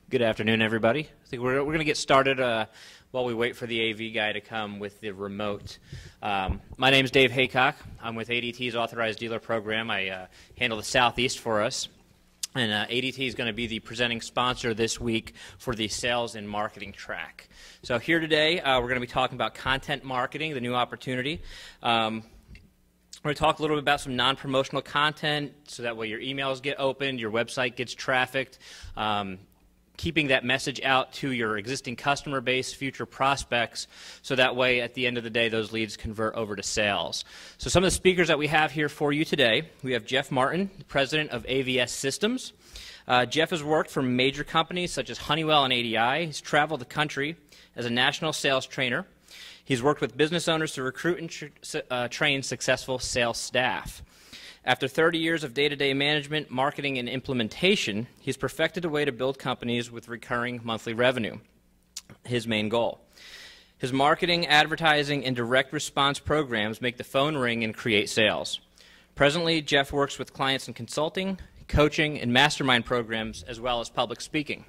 Good afternoon, everybody. I think we're going to get started while we wait for the AV guy to come with the remote. My name is Dave Haycock. I'm with ADT's Authorized Dealer Program. I handle the Southeast for us. And ADT is going to be the presenting sponsor this week for the sales and marketing track. So here today, we're going to be talking about content marketing, the new opportunity. We're going to talk a little bit about some non-promotional content so that way your emails get opened, your website gets trafficked, keeping that message out to your existing customer base, future prospects, so that way at the end of the day those leads convert over to sales. So some of the speakers that we have here for you today, we have Jeff Martin, the president of AVS Systems. Jeff has worked for major companies such as Honeywell and ADI. He's traveled the country as a national sales trainer. He's worked with business owners to recruit and train successful sales staff. After 30 years of day-to-day management, marketing, and implementation, he's perfected a way to build companies with recurring monthly revenue, his main goal. His marketing, advertising, and direct response programs make the phone ring and create sales. Presently, Jeff works with clients in consulting, coaching, and mastermind programs, as well as public speaking.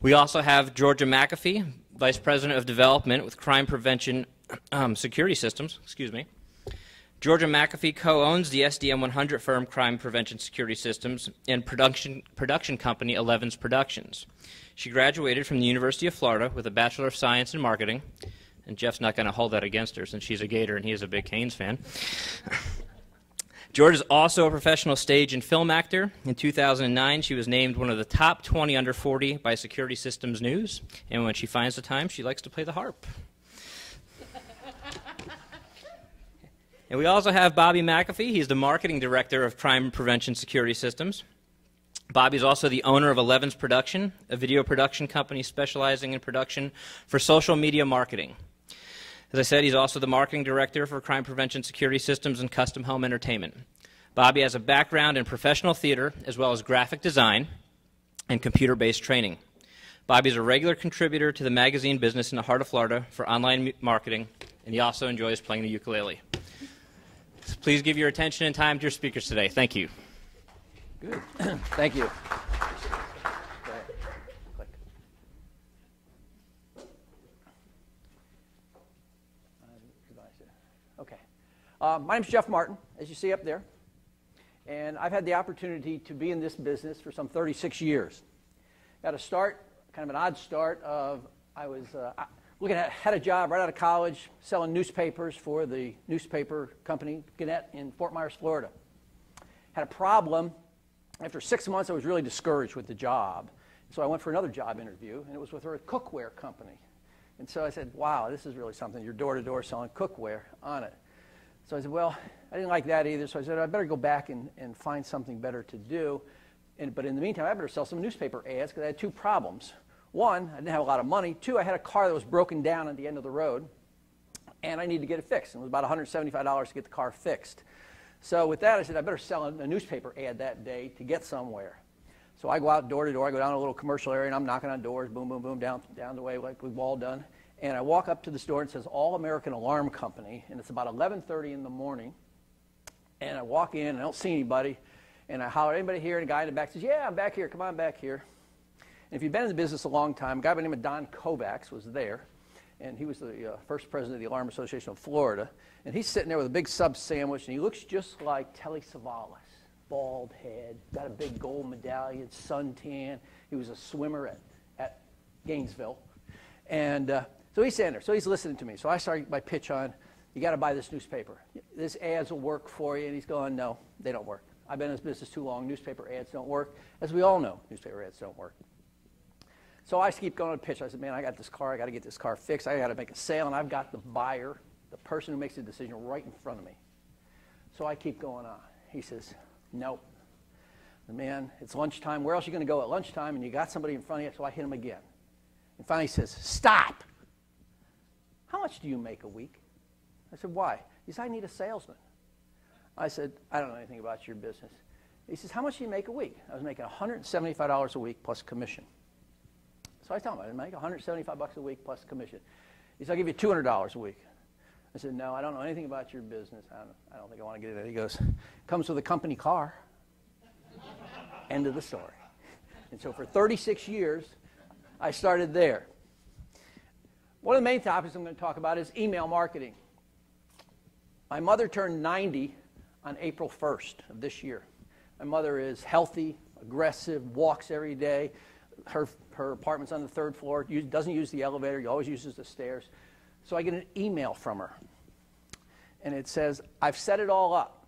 We also have Georgia McAfee, Vice President of Development with Crime Prevention Security Systems. Georgia McAfee co-owns the SDM 100 firm Crime Prevention Security Systems and production company Elevens Productions. She graduated from the University of Florida with a Bachelor of Science in Marketing, and Jeff's not going to hold that against her since she's a Gator and he is a big Canes fan. George is also a professional stage and film actor. In 2009, she was named one of the top 20 under 40 by Security Systems News, and when she finds the time, she likes to play the harp. And we also have Bobby McAfee. He's the marketing director of Crime Prevention Security Systems. Bobby is also the owner of Elevens Production, a video production company specializing in production for social media marketing. As I said, he's also the marketing director for Crime Prevention Security Systems and Custom Home Entertainment. Bobby has a background in professional theater as well as graphic design and computer-based training. Bobby is a regular contributor to the magazine Business in the Heart of Florida for online marketing, and he also enjoys playing the ukulele. Please give your attention and time to your speakers today. Thank you. Good. Thank you. Okay. My name's Jeff Martin, as you see up there, and I've had the opportunity to be in this business for some 36 years. Got a start, kind of an odd start of I was had a job right out of college selling newspapers for the newspaper company Gannett in Fort Myers, Florida. Had a problem. After 6 months, I was really discouraged with the job. So I went for another job interview, and it was with a cookware company. And so I said, wow, this is really something. You're door-to-door selling cookware on it. So I said, well, I didn't like that either. So I said, I better go back and find something better to do. But in the meantime, I better sell some newspaper ads because I had two problems. One, I didn't have a lot of money. Two, I had a car that was broken down at the end of the road, and I needed to get it fixed. It was about $175 to get the car fixed. So with that, I said, I better sell a newspaper ad that day to get somewhere. So I go out door to door. I go down to a little commercial area, and I'm knocking on doors, boom, boom, boom, down the way like we've all done. And I walk up to this door, and it says All American Alarm Company, and it's about 11:30 in the morning. And I walk in, and I don't see anybody, and I holler, anybody here? And a guy in the back says, yeah, I'm back here. Come on back here. And if you've been in the business a long time, a guy by the name of Don Kovacs was there, and he was the first president of the Alarm Association of Florida. And he's sitting there with a big sub sandwich, and he looks just like Telly Savalas. Bald head, got a big gold medallion, suntan. He was a swimmer at Gainesville. And so he's sitting there. So he's listening to me. So I start my pitch on, you got to buy this newspaper. This ads will work for you. And he's going, no, they don't work. I've been in this business too long. Newspaper ads don't work. As we all know, newspaper ads don't work. So I keep going to pitch. I said, man, I got this car. I got to get this car fixed. I got to make a sale, and I've got the buyer, the person who makes the decision, right in front of me. So I keep going on. He says, nope. Man, it's lunchtime. Where else are you going to go at lunchtime? And you got somebody in front of you. So I hit him again. And finally he says, stop. How much do you make a week? I said, why? He said, I need a salesman. I said, I don't know anything about your business. He says, how much do you make a week? I was making $175 a week plus commission. So I tell him, I make $175 a week plus commission. He said, I'll give you $200 a week. I said, no, I don't know anything about your business. I don't think I want to get it. He goes, comes with a company car. End of the story. And so for 36 years, I started there. One of the main topics I'm going to talk about is email marketing. My mother turned 90 on April 1st of this year. My mother is healthy, aggressive, walks every day. Her apartment's on the 3rd floor, doesn't use the elevator, always uses the stairs. So I get an email from her. And it says, I've set it all up.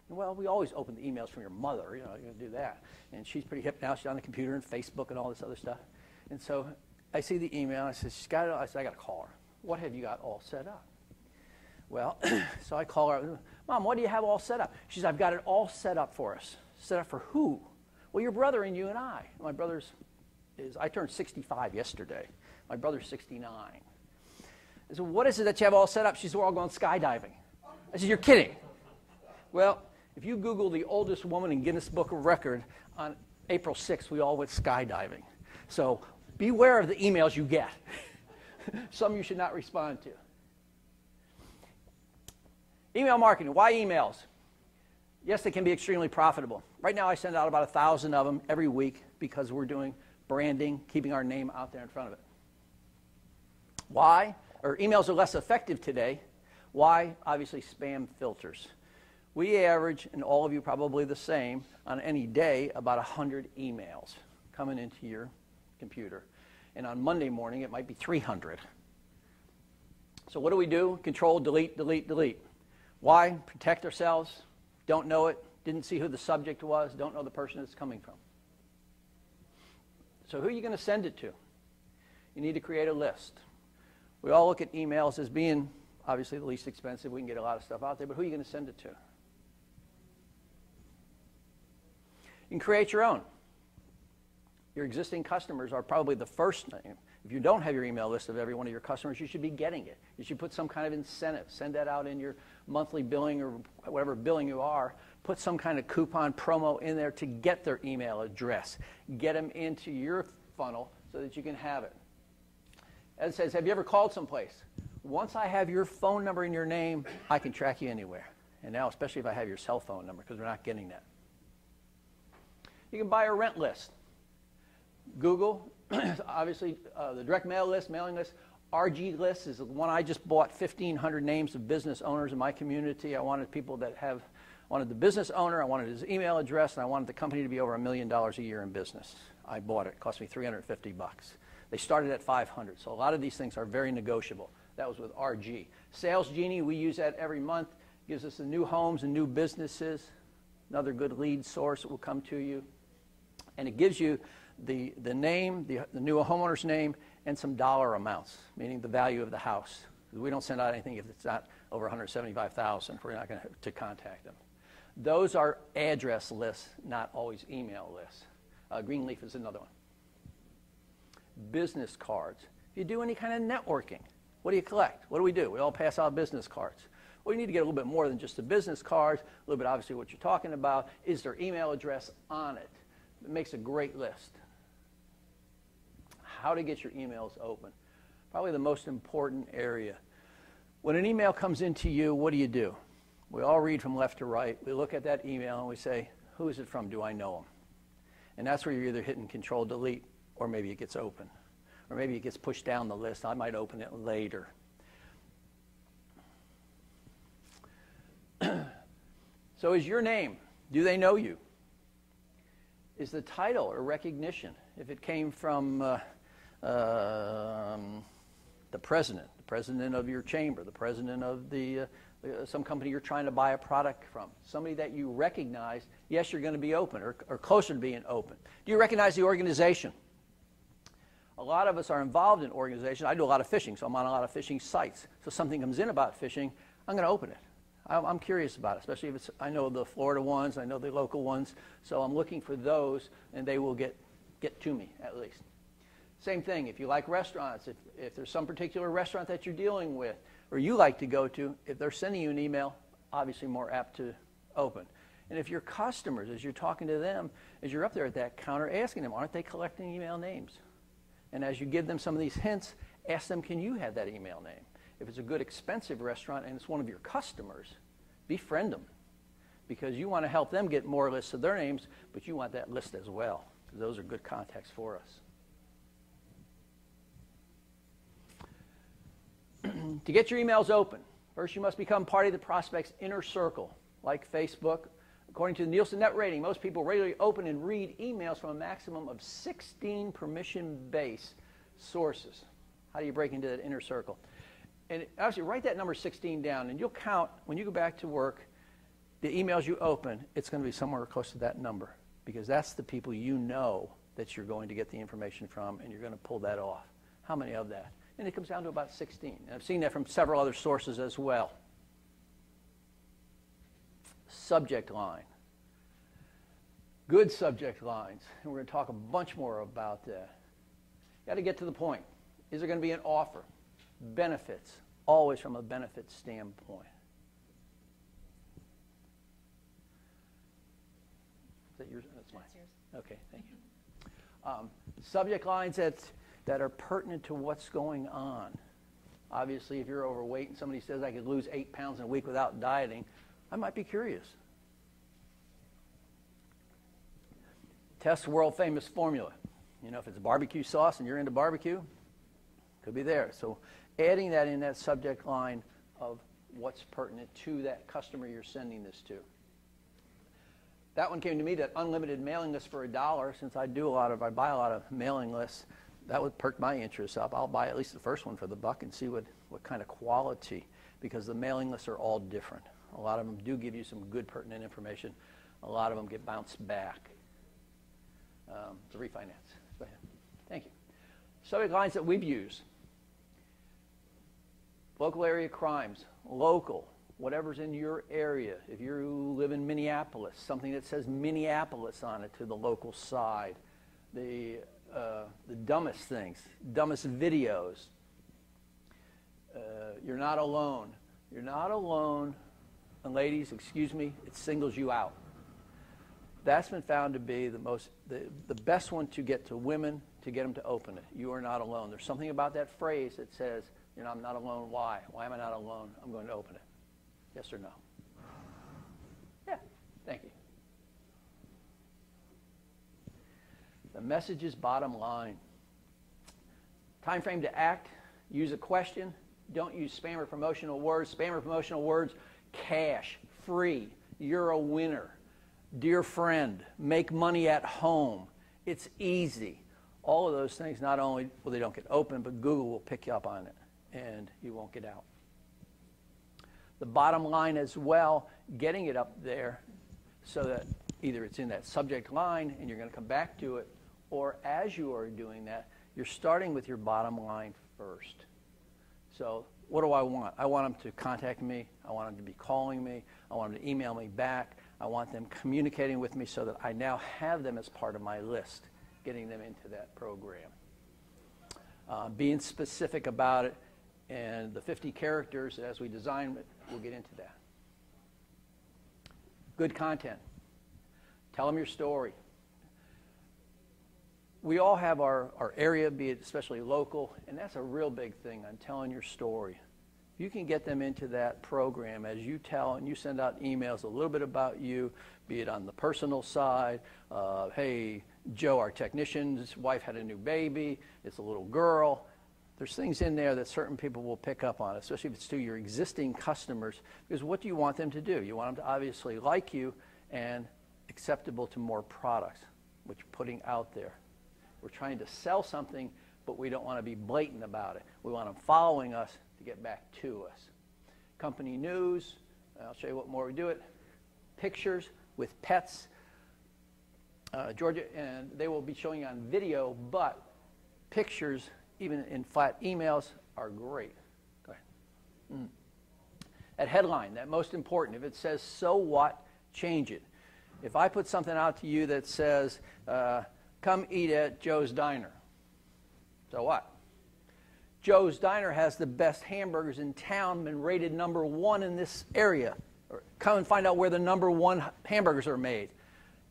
Well, we always open the emails from your mother, you're going to do that. And she's pretty hip now, she's on the computer and Facebook and all this other stuff. And so I see the email, I said, she's got it all. I said, I got to call her. What have you got all set up? Well, so I call her, Mom, what do you have all set up? She says, I've got it all set up for us. Set up for who? Well, your brother and you and I. My brother's I turned 65 yesterday. My brother's 69. I said, what is it that you have all set up? She said, we're all going skydiving. I said, you're kidding. Well, if you Google the oldest woman in Guinness Book of Record, on April 6th, we all went skydiving. So beware of the emails you get. Some you should not respond to. Email marketing. Why emails? Yes, they can be extremely profitable. Right now I send out about 1,000 of them every week because we're doing branding, keeping our name out there in front of it. Why? Or emails are less effective today. Why? Obviously, spam filters. We average, and all of you probably the same, on any day about 100 emails coming into your computer. And on Monday morning, it might be 300. So what do? Control, delete, delete, delete. Why? Protect ourselves. Don't know it. Didn't see who the subject was. Don't know the person it's coming from. So who are you going to send it to? You need to create a list. We all look at emails as being obviously the least expensive. We can get a lot of stuff out there, but who are you going to send it to? You can create your own. Your existing customers are probably the first thing. If you don't have your email list of every one of your customers, you should be getting it. You should put some kind of incentive. Send that out in your monthly billing or whatever billing you are. Put some kind of coupon promo in there to get their email address. Get them into your funnel so that you can have it. As it says, have you ever called someplace? Once I have your phone number and your name, I can track you anywhere. And now, especially if I have your cell phone number, because we're not getting that. You can buy a rent list. Google, obviously, the direct mail list, mailing list. RG list is the one I just bought, 1,500 names of business owners in my community. I wanted people that wanted the business owner, I wanted his email address, and I wanted the company to be over $1 million a year in business. I bought it. It cost me $350. They started at 500, so a lot of these things are very negotiable. That was with RG. Sales Genie, we use that every month. Gives us the new homes and new businesses. Another good lead source that will come to you. And it gives you the name, the new homeowner's name, and some dollar amounts, meaning the value of the house. We don't send out anything if it's not over $175,000. We're not going to contact them. Those are address lists, not always email lists. Greenleaf is another one. Business cards. If you do any kind of networking, what do you collect? What do? We all pass out business cards. Well, you need to get a little bit more than just the business cards, a little bit obviously what you're talking about. Is their email address on it? It makes a great list. How to get your emails open. Probably the most important area. When an email comes into you, what do? We all read from left to right. We look at that email and we say, who is it from? Do I know them? And that's where you're either hitting Control Delete or maybe it gets open. Or maybe it gets pushed down the list. I might open it later. So is your name, do they know you? Is the title or recognition, if it came from the president of your chamber, the president of some company you're trying to buy a product from, somebody that you recognize, yes, you're going to be open or closer to being open. Do you recognize the organization? A lot of us are involved in organizations. I do a lot of fishing, so I'm on a lot of fishing sites. So something comes in about fishing, I'm going to open it. I'm curious about it, especially if I know the Florida ones, I know the local ones, so I'm looking for those, and they will get to me at least. Same thing, if you like restaurants, if there's some particular restaurant that you're dealing with or you like to go to, if they're sending you an email, obviously more apt to open. And if your customers, as you're talking to them, as you're up there at that counter, asking them, aren't they collecting email names? And as you give them some of these hints, ask them, can you have that email name? If it's a good, expensive restaurant and it's one of your customers, befriend them because you want to help them get more lists of their names, but you want that list as well. Those are good contacts for us. To get your emails open, first you must become part of the prospect's inner circle, like Facebook. According to the Nielsen Net Rating, most people regularly open and read emails from a maximum of 16 permission-based sources. How do you break into that inner circle? And obviously, write that number 16 down, and you'll count, when you go back to work, the emails you open, it's going to be somewhere close to that number, because that's the people you know that you're going to get the information from, and you're going to pull that off. How many of that? And it comes down to about 16. And I've seen that from several other sources as well. Subject line. Good subject lines. And we're going to talk a bunch more about that. You got to get to the point. Is there going to be an offer? Benefits. Always from a benefit standpoint. Is that yours? That's mine. That's yours. Okay, thank you. Subject lines that are pertinent to what's going on. Obviously, if you're overweight and somebody says I could lose 8 pounds in a week without dieting, I might be curious. Test world famous formula. You know, if it's barbecue sauce and you're into barbecue, could be there. So adding that in that subject line of what's pertinent to that customer you're sending this to. That one came to me, that unlimited mailing list for $1. Since I buy a lot of mailing lists, that would perk my interest up. I'll buy at least the first one for the buck and see what kind of quality, because the mailing lists are all different. A lot of them do give you some good pertinent information. A lot of them get bounced back. The refinance. Go ahead. Thank you. Subject lines that we've used. Local area crimes. Local. Whatever's in your area. If you live in Minneapolis, something that says Minneapolis on it to the local side. The dumbest things, dumbest videos. You're not alone. You're not alone. And ladies, excuse me, it singles you out. That's been found to be the best one to get to women, to get them to open it. You are not alone. There's something about that phrase that says, you know, I'm not alone. Why? Why am I not alone? I'm going to open it. Yes or no? Yeah. Thank you. The message is bottom line. Time frame to act. Use a question. Don't use spam or promotional words. Spam or promotional words, cash, free, you're a winner, dear friend, make money at home, it's easy. All of those things, not only will they don't get open, but Google will pick you up on it, and you won't get out. The bottom line as well, getting it up there so that either it's in that subject line and you're going to come back to it, or as you are doing that, you're starting with your bottom line first. So what do I want? I want them to contact me. I want them to be calling me. I want them to email me back. I want them communicating with me so that I now have them as part of my list, getting them into that program. Being specific about it, and the 50 characters as we design it, we'll get into that. Good content. Tell them your story. We all have our area, be it especially local, and that's a real big thing on telling your story. If you can get them into that program as you tell and you send out emails a little bit about you, be it on the personal side, hey, Joe, our technician's wife had a new baby, it's a little girl. There's things in there that certain people will pick up on, especially if it's to your existing customers, because what do you want them to do? You want them to obviously like you and acceptable to more products, which you're putting out there. We're trying to sell something, but we don't want to be blatant about it. We want them following us to get back to us. Company news, I'll show you what more we do it. Pictures with pets. Georgia, and they will be showing you on video, but pictures, even in flat emails, are great. Go ahead. That headline, that most important. If it says, so what, change it. If I put something out to you that says, come eat at Joe's Diner, so what? Joe's Diner has the best hamburgers in town, been rated #1 in this area. Or come and find out where the #1 hamburgers are made.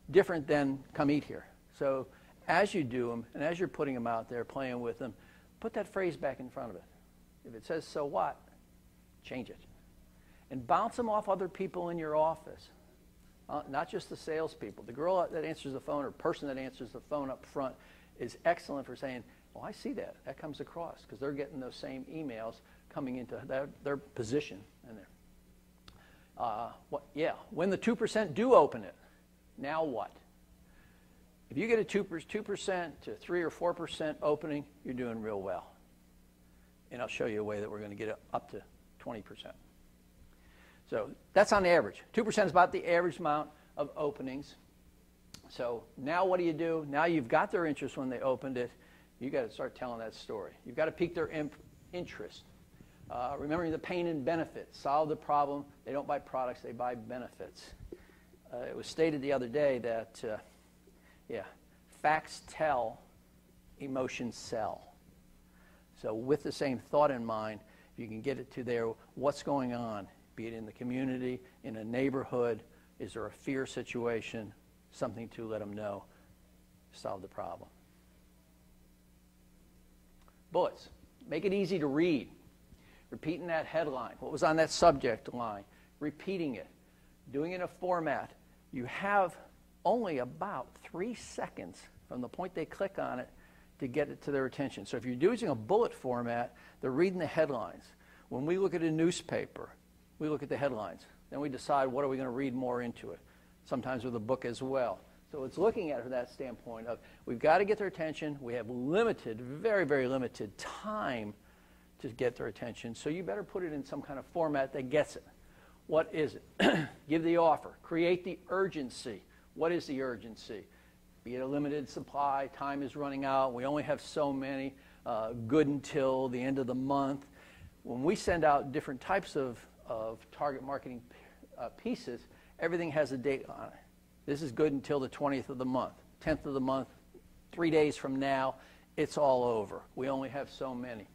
Different than come eat here. So as you do them, and as you're putting them out there, playing with them, put that phrase back in front of it. If it says, so what, change it. And bounce them off other people in your office. not just the salespeople. The girl that answers the phone or person that answers the phone up front is excellent for saying, "Oh, I see that. That comes across," because they're getting those same emails coming into their position in there. When the 2% do open it, now what? If you get a 2% to 3 or 4% opening, you're doing real well. And I'll show you a way that we're going to get it up to 20%. So that's on average. 2% is about the average amount of openings. So now what do? Now you've got their interest when they opened it. You've got to start telling that story. You've got to pique their interest. Remembering the pain and benefits. Solve the problem. They don't buy products, they buy benefits. It was stated the other day that, facts tell, emotions sell. So with the same thought in mind, if you can get it to there, what's going on, be it in the community, in a neighborhood, is there a fear situation, something to let them know, solve the problem. Bullets. Make it easy to read. Repeating that headline, what was on that subject line, repeating it, doing it in a format. You have only about 3 seconds from the point they click on it to get it to their attention. So if you're using a bullet format, they're reading the headlines. When we look at a newspaper, we look at the headlines. Then we decide what are we going to read more into it, sometimes with a book as well. So it's looking at it from that standpoint of we've got to get their attention. We have limited, very, very limited time to get their attention. So you better put it in some kind of format that gets it. What is it? Give the offer. Create the urgency. What is the urgency? Be it a limited supply, time is running out, we only have so many, good until the end of the month. When we send out different types of target marketing pieces, everything has a date on it. This is good until the 20th of the month, 10th of the month, 3 days from now, it's all over. We only have so many.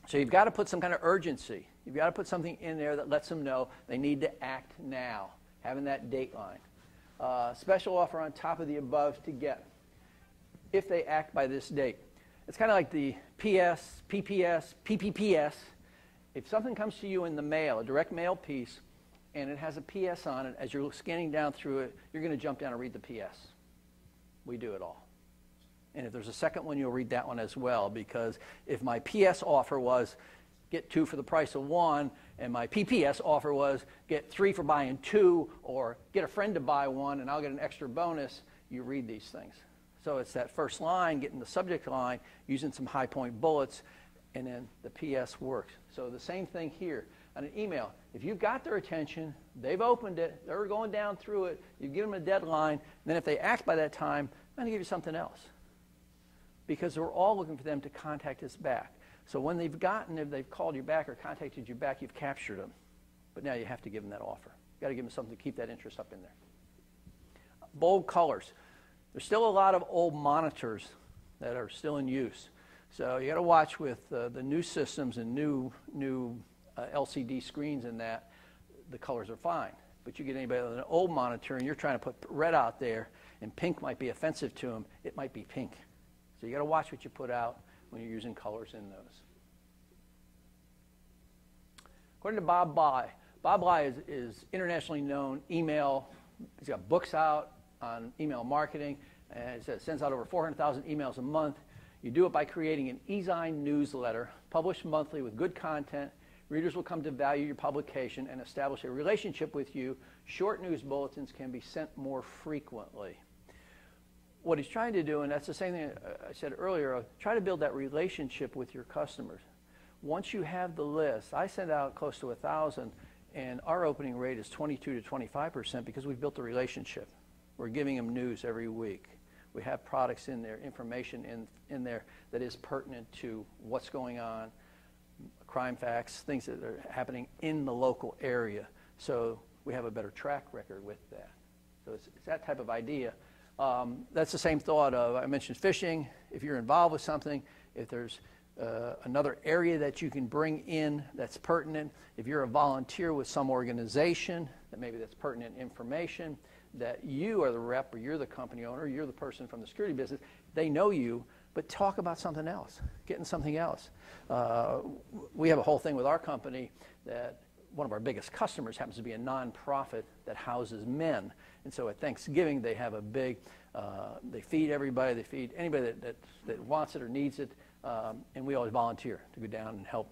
So you've got to put some kind of urgency. You've got to put something in there that lets them know they need to act now, having that date line. Special offer on top of the above to get if they act by this date. It's kind of like the PS, PPS, PPPS. If something comes to you in the mail, a direct mail piece, and it has a PS on it, as you're scanning down through it, you're going to jump down and read the PS. We do it all. And if there's a second one, you'll read that one as well, because if my PS offer was get 2 for the price of 1, and my PPS offer was get 3 for buying 2, or get a friend to buy 1 and I'll get an extra bonus, you read these things. So it's that first line, getting the subject line, using some high point bullets, and then the PS works. So the same thing here on an email. If you've got their attention, they've opened it, they're going down through it, you've given them a deadline, and then if they act by that time, I'm going to give you something else. Because we're all looking for them to contact us back. So when if they've called you back or contacted you back, you've captured them. But now you have to give them that offer. You've got to give them something to keep that interest up in there. Bold colors. There's still a lot of old monitors that are still in use. So you got to watch with the new systems and new LCD screens and that, the colors are fine. But you get anybody with an old monitor and you're trying to put red out there and pink might be offensive to them, it might be pink. So you got to watch what you put out when you're using colors in those. According to Bob Bly, Bob Bly is internationally known email. He's got books out on email marketing, and it sends out over 400,000 emails a month. You do it by creating an e-Zine newsletter, published monthly with good content. Readers will come to value your publication and establish a relationship with you. Short news bulletins can be sent more frequently. What he's trying to do, and that's the same thing I said earlier, try to build that relationship with your customers. Once you have the list, I send out close to 1,000, and our opening rate is 22 to 25% because we've built a relationship. We're giving them news every week. We have products in there, information in there that is pertinent to what's going on, crime facts, things that are happening in the local area. So we have a better track record with that. So it's that type of idea. That's the same thought of, I mentioned phishing. If you're involved with something, if there's another area that you can bring in that's pertinent, if you're a volunteer with some organization, that maybe that's pertinent information, that you are the rep or you're the company owner, you're the person from the security business, they know you, but talk about something else, getting something else. We have a whole thing with our company that one of our biggest customers happens to be a nonprofit that houses men. And so at Thanksgiving, they have a big, they feed everybody, they feed anybody that wants it or needs it, and we always volunteer to go down and help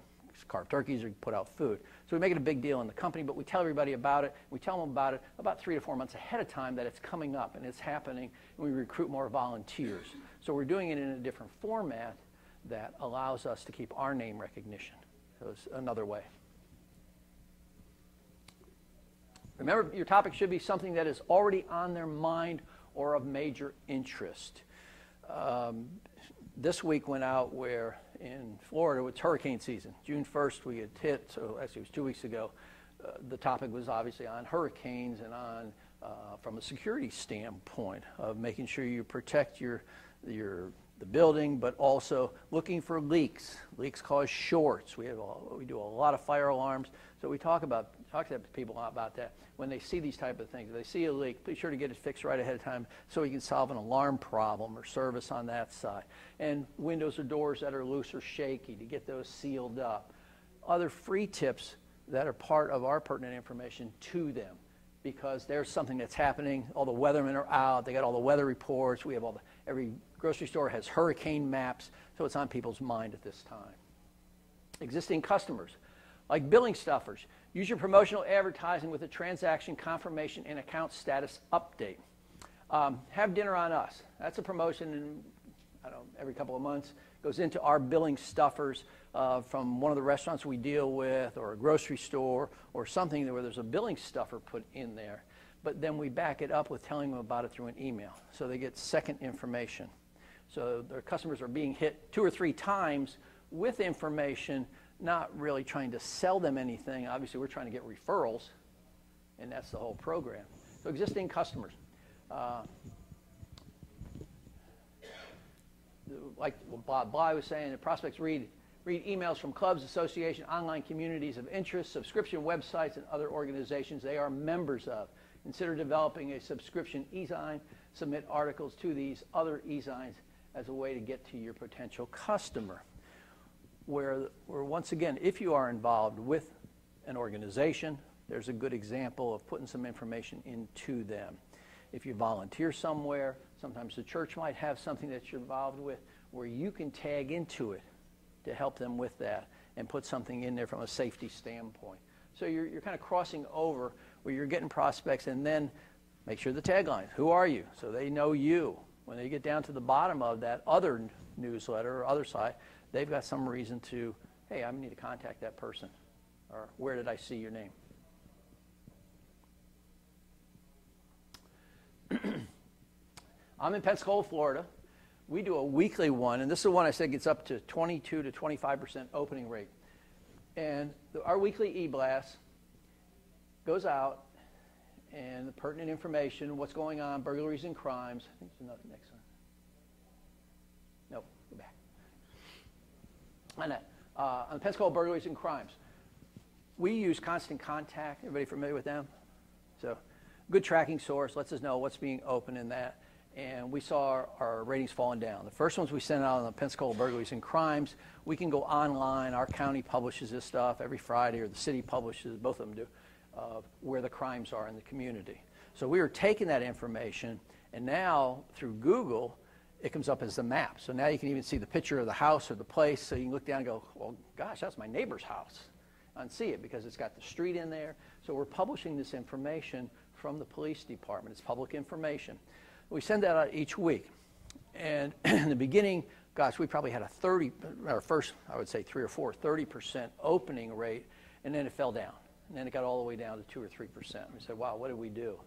carve turkeys or put out food. So we make it a big deal in the company, but we tell everybody about it. We tell them about it about 3 to 4 months ahead of time that it's coming up and it's happening, and we recruit more volunteers. So we're doing it in a different format that allows us to keep our name recognition. So it's another way. Remember, your topic should be something that is already on their mind or of major interest. This week went out where in Florida it's hurricane season. June 1st we get hit, so actually it was 2 weeks ago. The topic was obviously on hurricanes and on from a security standpoint of making sure you protect the building, but also looking for leaks. Leaks cause shorts. We do a lot of fire alarms, so we talk to people about that. When they see these type of things, if they see a leak, be sure to get it fixed right ahead of time so we can solve an alarm problem or service on that side. And windows or doors that are loose or shaky, to get those sealed up. Other free tips that are part of our pertinent information to them, because there's something that's happening. All the weathermen are out. They got all the weather reports. We have every grocery store has hurricane maps, so it's on people's mind at this time. Existing customers, like billing stuffers, use your promotional advertising with a transaction confirmation and account status update. Have dinner on us. That's a promotion in, I don't know, every couple of months. Goes into our billing stuffers from one of the restaurants we deal with, or a grocery store, or something where there's a billing stuffer put in there. But then we back it up with telling them about it through an email. So they get second information. So their customers are being hit 2 or 3 times with information, not really trying to sell them anything. Obviously, we're trying to get referrals, and that's the whole program. So existing customers. Like Bob Bly was saying, the prospects read emails from clubs, associations, online communities of interest, subscription websites, and other organizations they are members of. Consider developing a subscription e-zine. Submit articles to these other e-zines as a way to get to your potential customer. Where once again, if you are involved with an organization, there's a good example of putting some information into them. If you volunteer somewhere, sometimes the church might have something that you're involved with where you can tag into it to help them with that and put something in there from a safety standpoint. So you're kind of crossing over where you're getting prospects, and then make sure the tagline, who are you? So they know you. When they get down to the bottom of that other newsletter or other site, they've got some reason to, hey, I need to contact that person, or where did I see your name? I'm in Pensacola, Florida. We do a weekly one, and this is the one I said gets up to 22 to 25% opening rate. And our weekly e-blast goes out, and the pertinent information, what's going on, burglaries and crimes. I think there's another next one. Nope, go back. On Pensacola burglaries and crimes. We use Constant Contact. Everybody familiar with them? So, good tracking source, lets us know what's being opened in that. And we saw our ratings falling down. The first ones we sent out on the Pensacola burglaries and crimes, we can go online. Our county publishes this stuff every Friday, or the city publishes, both of them do, where the crimes are in the community. So we were taking that information, and now through Google, it comes up as the map. So now you can even see the picture of the house or the place, so you can look down and go, well, gosh, that's my neighbor's house, and see it because it's got the street in there. So we're publishing this information from the police department. It's public information. We send that out each week. And in the beginning, gosh, we probably had our first, I would say 3 or 4, 30% opening rate, and then it fell down. And then it got all the way down to 2 or 3%. We said, wow, what did we do?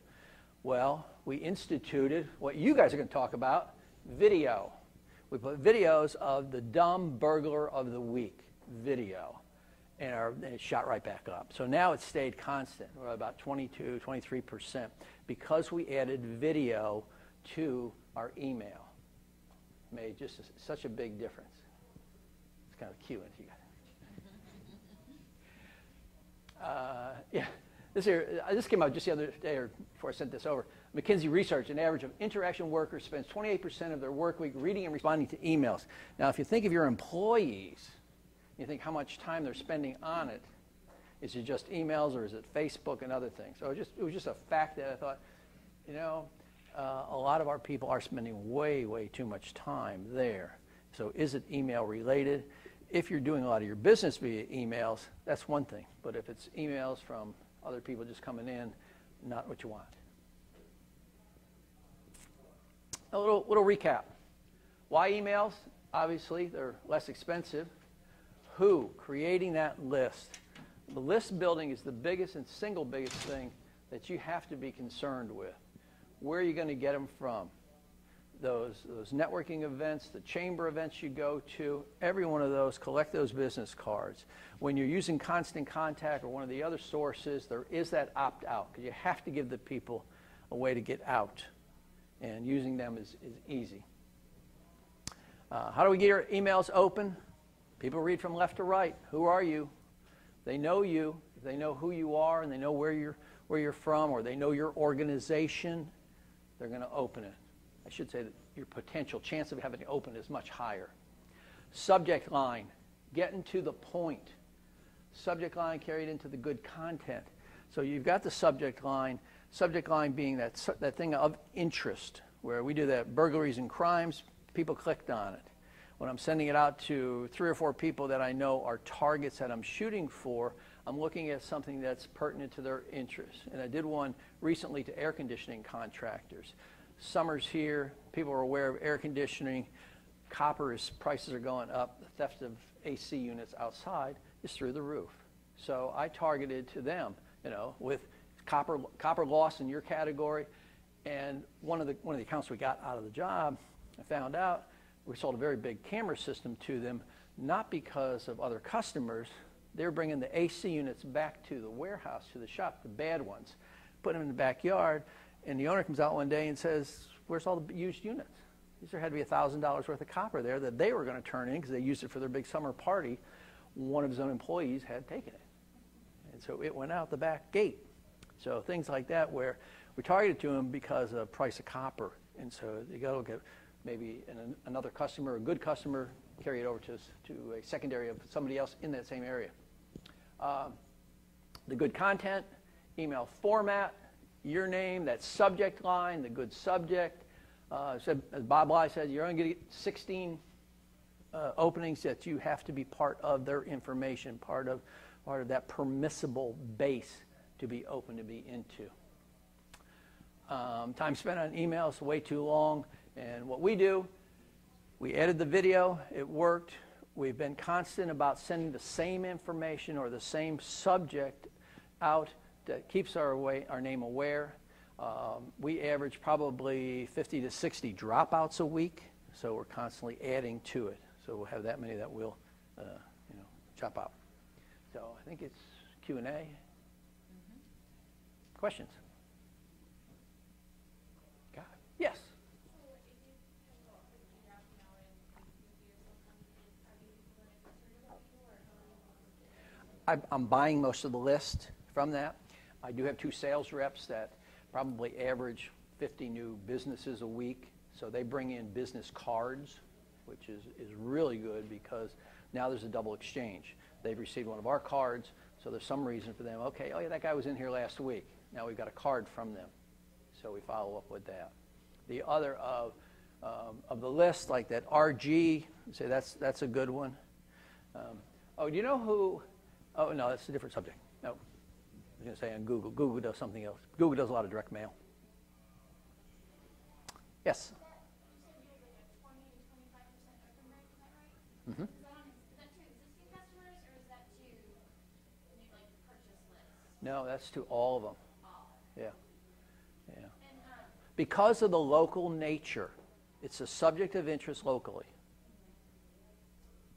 Well, we instituted what you guys are going to talk about, video. We put videos of the dumb burglar of the week, video. And it shot right back up. So now it's stayed constant. We're about 22, 23% because we added video to our email. Made just such a big difference. It's kind of cute. Yeah, this came out just the other day, or before I sent this over. McKinsey research, an average of interaction workers spends 28% of their work week reading and responding to emails. Now, if you think of your employees, you think how much time they're spending on it, Is it just emails, or is it Facebook and other things? So it was just a fact that I thought, you know, a lot of our people are spending way, way too much time there. So is it email related? If you're doing a lot of your business via emails, that's one thing. But if it's emails from other people just coming in, not what you want. A little recap. Why emails? Obviously, they're less expensive. Who? Creating that list. The list building is the biggest and single biggest thing that you have to be concerned with. Where are you going to get them from? Those networking events, the chamber events you go to, every one of those, collect those business cards. When you're using Constant Contact or one of the other sources, there is that opt-out, because you have to give the people a way to get out. And using them is easy. How do we get our emails open? People read from left to right. Who are you? They know you. If they know who you are and they know where you're from, or they know your organization, they're going to open it. I should say that your potential chance of having it open is much higher. Subject line, getting to the point. Subject line carried into the good content. So you've got the subject line being that thing of interest, where we do that burglaries and crimes, people clicked on it. When I'm sending it out to 3 or 4 people that I know are targets that I'm shooting for, I'm looking at something that's pertinent to their interests. And I did one recently to air conditioning contractors. Summer's here, people are aware of air conditioning, prices are going up, the theft of AC units outside is through the roof. So I targeted to them, you know, with copper loss in your category, and one of the accounts we got out of the job, I found out we sold a very big camera system to them, not because of other customers. They were bringing the AC units back to the warehouse, to the shop, the bad ones, putting them in the backyard, and the owner comes out one day and says, where's all the used units? There had to be $1,000 worth of copper there that they were going to turn in because they used it for their big summer party. One of his own employees had taken it. And so it went out the back gate. So things like that where we targeted to them because of price of copper. And so you got to look at maybe another customer, a good customer, carry it over to a secondary of somebody else in that same area. The good content, email format, your name, that subject line, the good subject. As Bob Bly said, you're only going to get 16 openings that you have to be part of their information, part of that permissible base to be open to be into. Time spent on emails way too long, and what we do, we added the video, it worked. We've been constant about sending the same information or the same subject out that keeps our name aware. We average probably 50 to 60 dropouts a week, so we're constantly adding to it. So we'll have that many that will, drop out. So I think it's Q&A. Mm-hmm. Questions? Yes. I'm buying most of the list from that. I do have 2 sales reps that probably average 50 new businesses a week. So they bring in business cards, which is really good because now there's a double exchange. They've received one of our cards, so there's some reason for them, okay, oh yeah, that guy was in here last week. Now we've got a card from them. So we follow up with that. The other of the list, like that RG, say that's a good one. Do you know who? Oh, no, that's a different subject. No, I was going to say on Google. Google does something else. Google does a lot of direct mail. Yes? Mm-hmm. Is that to existing customers, or is that to purchase lists? No, that's to all of them. Yeah. Yeah. Because of the local nature, it's a subject of interest locally.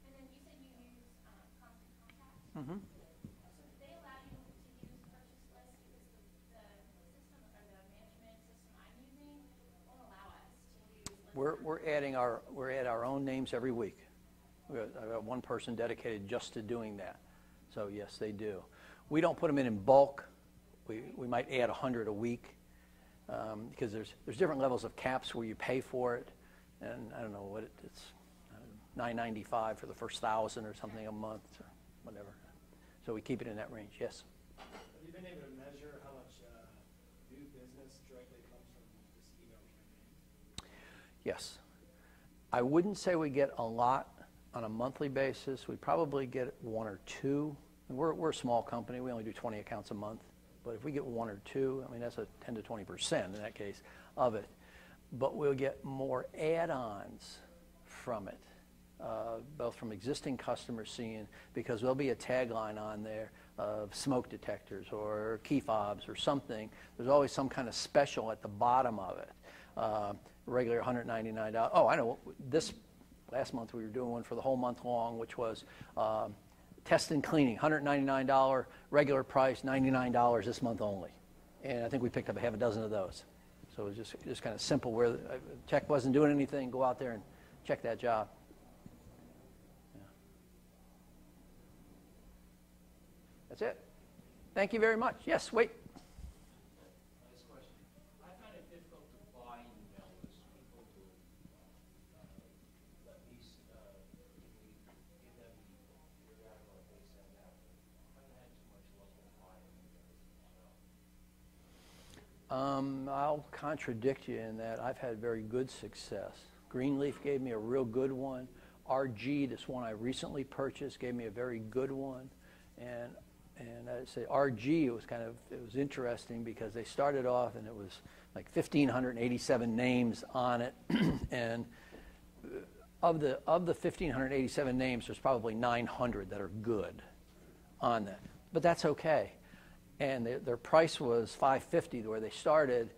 And then you said you use Constant Contact? Mm-hmm. So do they allow you to use purchase lists because the system or the management system I'm using won't allow us to use? We're at our own names every week. I've got one person dedicated just to doing that. So yes, they do. We don't put them in bulk. We might add 100 a week. Because there's different levels of caps where you pay for it, and I don't know what it's $9.95 for the first 1,000 or something a month or whatever. So we keep it in that range, yes. Have you been able to measure how much new business directly comes from this email campaign? Yes. I wouldn't say we get a lot on a monthly basis. We probably get one or two. We're a small company. We only do 20 accounts a month. But if we get one or two, I mean, that's a 10 to 20% in that case of it. But we'll get more add-ons from it, both from existing customers seeing, because there'll be a tagline on there of smoke detectors or key fobs or something. There's always some kind of special at the bottom of it. Regular $199. Oh, I know. This last month we were doing one for the whole month long, which was test and cleaning, $199, regular price, $99 this month only. And I think we picked up a half a dozen of those. So it was just kind of simple where the tech wasn't doing anything, go out there and check that job. Yeah. That's it. Thank you very much. Yes, wait. Last question. I find it difficult to buy email lists. People will let me give them periodical what they send out. I haven't had too much luck with buying emails myself. I'll contradict you in that I've had very good success. Greenleaf gave me a real good one. RG, this one I recently purchased, gave me a very good one. And I'd say RG, it was interesting because they started off and it was like 1,587 names on it. And of the 1,587 names, there's probably 900 that are good on that. But that's okay. And their price was $550 where they started,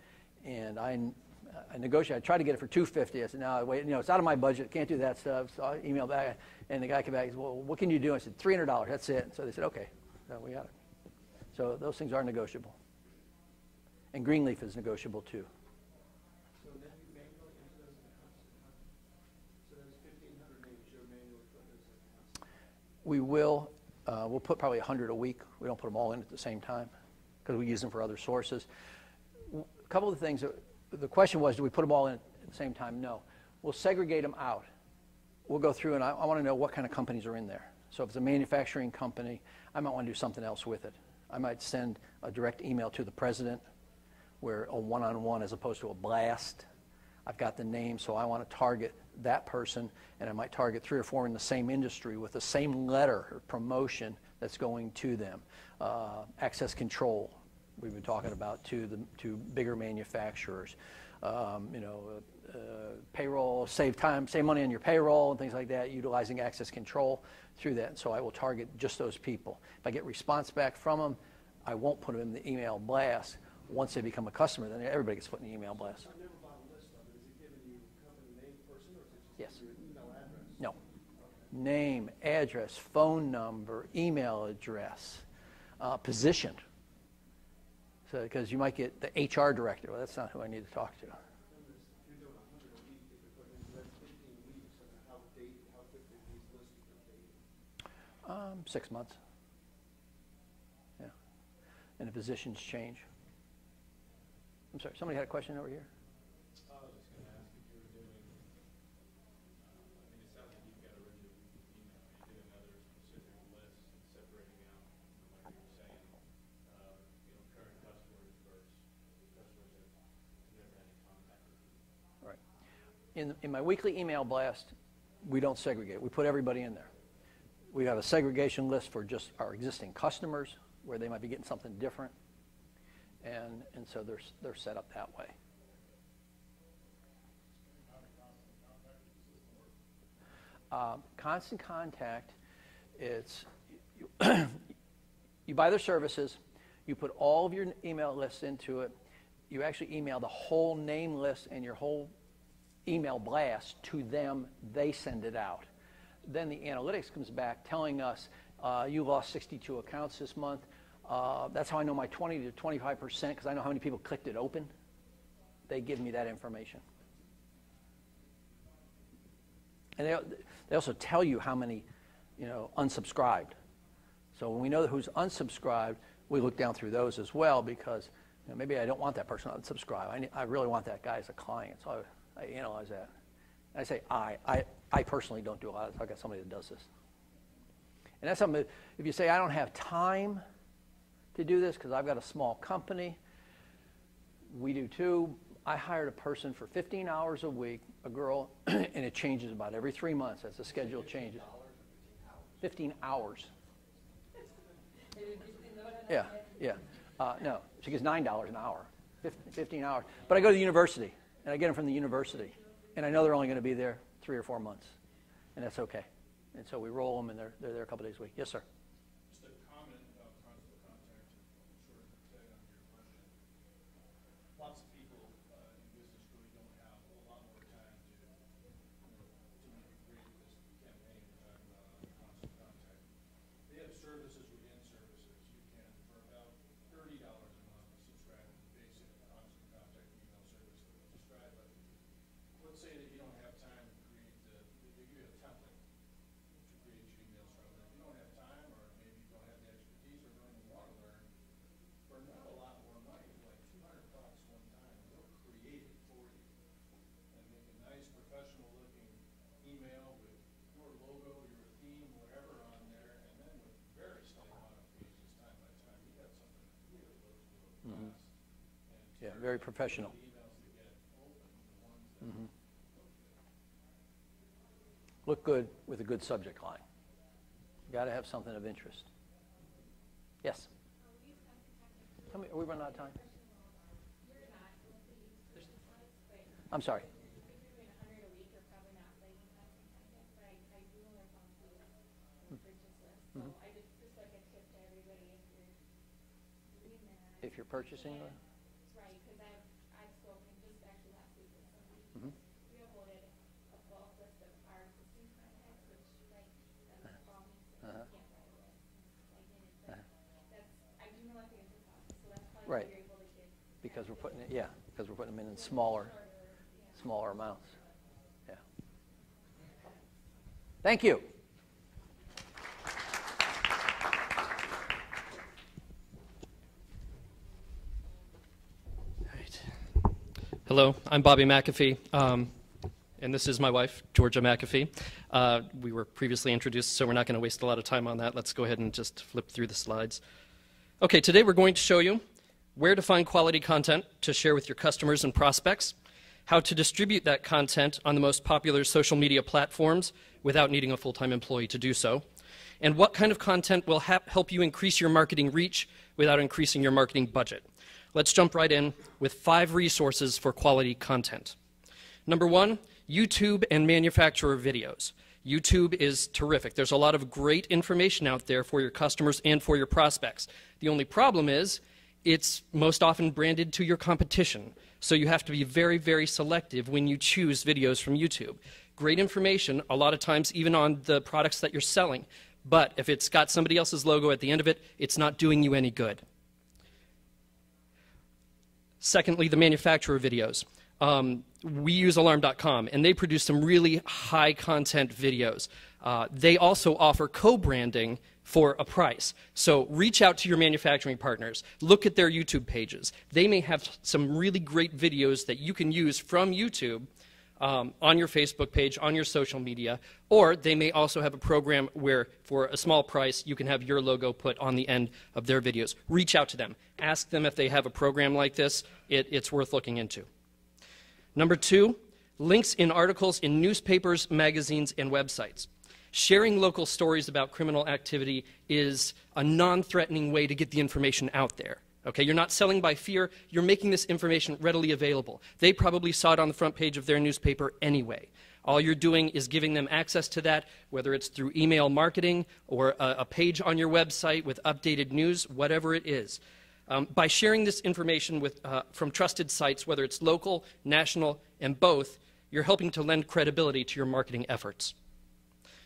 and I negotiated. I tried to get it for $250. I said, no, wait, it's out of my budget. Can't do that stuff. So I emailed back, and the guy came back and said, well, what can you do? I said, $300. That's it. So they said, okay, so we got it. So those things are negotiable. And Greenleaf is negotiable too. So then you manually enter those accounts. So there's 1,500 names you're manually put those accounts. We will. We'll put probably 100 a week. We don't put them all in at the same time because we use them for other sources. A couple of the things, the question was, do we put them all in at the same time? No. We'll segregate them out. We'll go through, and I want to know what kind of companies are in there. So if it's a manufacturing company, I might want to do something else with it. I might send a direct email to the president where a one-on-one as opposed to a blast. I've got the name, so I want to target that person, and I might target 3 or 4 in the same industry with the same letter or promotion that's going to them. Access control, we've been talking about to bigger manufacturers. Payroll, save time, save money on your payroll and things like that, utilizing access control through that. So I will target just those people. If I get response back from them, I won't put them in the email blast. Once they become a customer, then everybody gets put in the email blast. I've never bought a list of it. Is it giving you company name, person, or is it Yes. just your email address? No. Okay. Name, address, phone number, email address, position. So, because you might get the HR director. Well, that's not who I need to talk to. If you're doing 100 a week, if you're putting in 15 weeks, and how quickly these lists are dated? 6 months. Yeah. And the positions change. I'm sorry, somebody had a question over here? I was just going to ask if you were doing, it sounds like you've got a regular weekly email. Are you doing other specific lists and separating out, like you were saying, current customers versus customers that have never had any contact with you? Right. In my weekly email blast, we don't segregate. We put everybody in there. We have a segregation list for just our existing customers where they might be getting something different. And so they're set up that way. Constant Contact, it's you buy their services, you put all of your email lists into it, you actually email the whole name list and your whole email blast to them, they send it out. Then the analytics comes back telling us you lost 62 accounts this month. That's how I know my 20 to 25%, because I know how many people clicked it open. They give me that information. And they also tell you how many, unsubscribed. So when we know who's unsubscribed, we look down through those as well, because maybe I don't want that person unsubscribed. I really want that guy as a client, so I analyze that. And I say I personally don't do a lot of this. I've got somebody that does this. And that's something, if you say, I don't have time to do this because I've got a small company, we do too. I hired a person for 15 hours a week, a girl, and it changes about every 3 months as the schedule changes. 15 hours. Yeah, yeah. No, she gets $9 an hour, 15 hours. But I go to the university, and I get them from the university. And I know they're only going to be there 3 or 4 months, and that's okay. And so we roll them, and they're there a couple days a week. Yes, sir. Just a comment about constant contact, sort of tag on your question. Lots of people in business really don't have a lot more time to maybe create this campaign we're talking about on constant contact. They have services within services. You can, for about $30 a month, subscribe to the basic constant contact email service that we described. But let's say that you don't have time to create they give you a template to create your emails from. And if you don't have time, or maybe you don't have the expertise, or don't even want to learn, for not a lot more money, like $200 one time, they'll create it for you and make a nice professional-looking email with your logo, your theme, whatever on there, and then with very slight modifications time by time, you got something that really looks real fast. And Yeah, very professional. the emails that get open, the ones that Look good with a good subject line. You got to have something of interest. Yes. Tell me, are we running out of time? I'm sorry. If you're purchasing them? Right, because I've spoken just actually last week with somebody. We uploaded a bulk list of our existing contacts, which like that's all means that you can't write a list. Like in it, but that's I do know what the input cost is, so that's probably Right. what you're able to get. Because we're putting it, yeah, because we're putting them in smaller amounts. Yeah. Thank you. Hello, I'm Bobby McAfee, and this is my wife, Georgia McAfee. We were previously introduced, so we're not going to waste a lot of time on that. Let's go ahead and just flip through the slides. Okay, today we're going to show you where to find quality content to share with your customers and prospects, how to distribute that content on the most popular social media platforms without needing a full-time employee to do so, and what kind of content will help you increase your marketing reach without increasing your marketing budget. Let's jump right in with 5 resources for quality content. Number 1, YouTube and manufacturer videos. YouTube is terrific. There's a lot of great information out there for your customers and for your prospects. The only problem is it's most often branded to your competition. So you have to be very, very selective when you choose videos from YouTube. Great information, a lot of times even on the products that you're selling. But if it's got somebody else's logo at the end of it, it's not doing you any good. Secondly, the manufacturer videos. We use Alarm.com, and they produce some really high-content videos. They also offer co-branding for a price. So reach out to your manufacturing partners. Look at their YouTube pages. They may have some really great videos that you can use from YouTube on your Facebook page, on your social media, or they may also have a program where for a small price you can have your logo put on the end of their videos. Reach out to them. Ask them if they have a program like this. It's worth looking into. Number 2, links in articles in newspapers, magazines, and websites. Sharing local stories about criminal activity is a non-threatening way to get the information out there. Okay, you're not selling by fear, you're making this information readily available. They probably saw it on the front page of their newspaper anyway. All you're doing is giving them access to that, whether it's through email marketing or a page on your website with updated news, whatever it is. By sharing this information from trusted sites, whether it's local, national, and both, you're helping to lend credibility to your marketing efforts.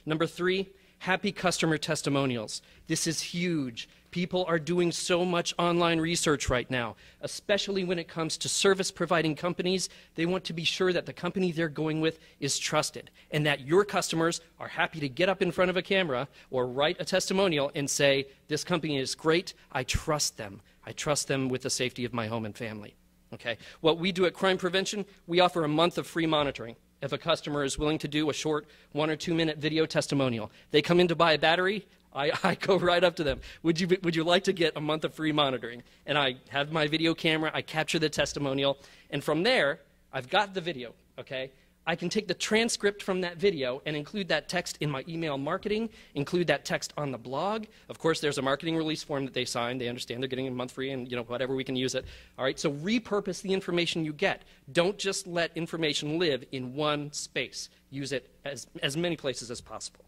Number 3, happy customer testimonials. This is huge. People are doing so much online research right now, especially when it comes to service-providing companies. They want to be sure that the company they're going with is trusted and that your customers are happy to get up in front of a camera or write a testimonial and say, this company is great, I trust them. I trust them with the safety of my home and family. Okay? What we do at Crime Prevention, we offer a month of free monitoring. if a customer is willing to do a short 1 or 2 minute video testimonial. They come in to buy a battery, I go right up to them. Would you like to get a month of free monitoring? And I have my video camera, I capture the testimonial, and from there, I've got the video, okay? I can take the transcript from that video and include that text in my email marketing, include that text on the blog. Of course, there's a marketing release form that they sign. They understand they're getting a month free and, whatever, we can use it. All right, so repurpose the information you get. Don't just let information live in one space. Use it as many places as possible.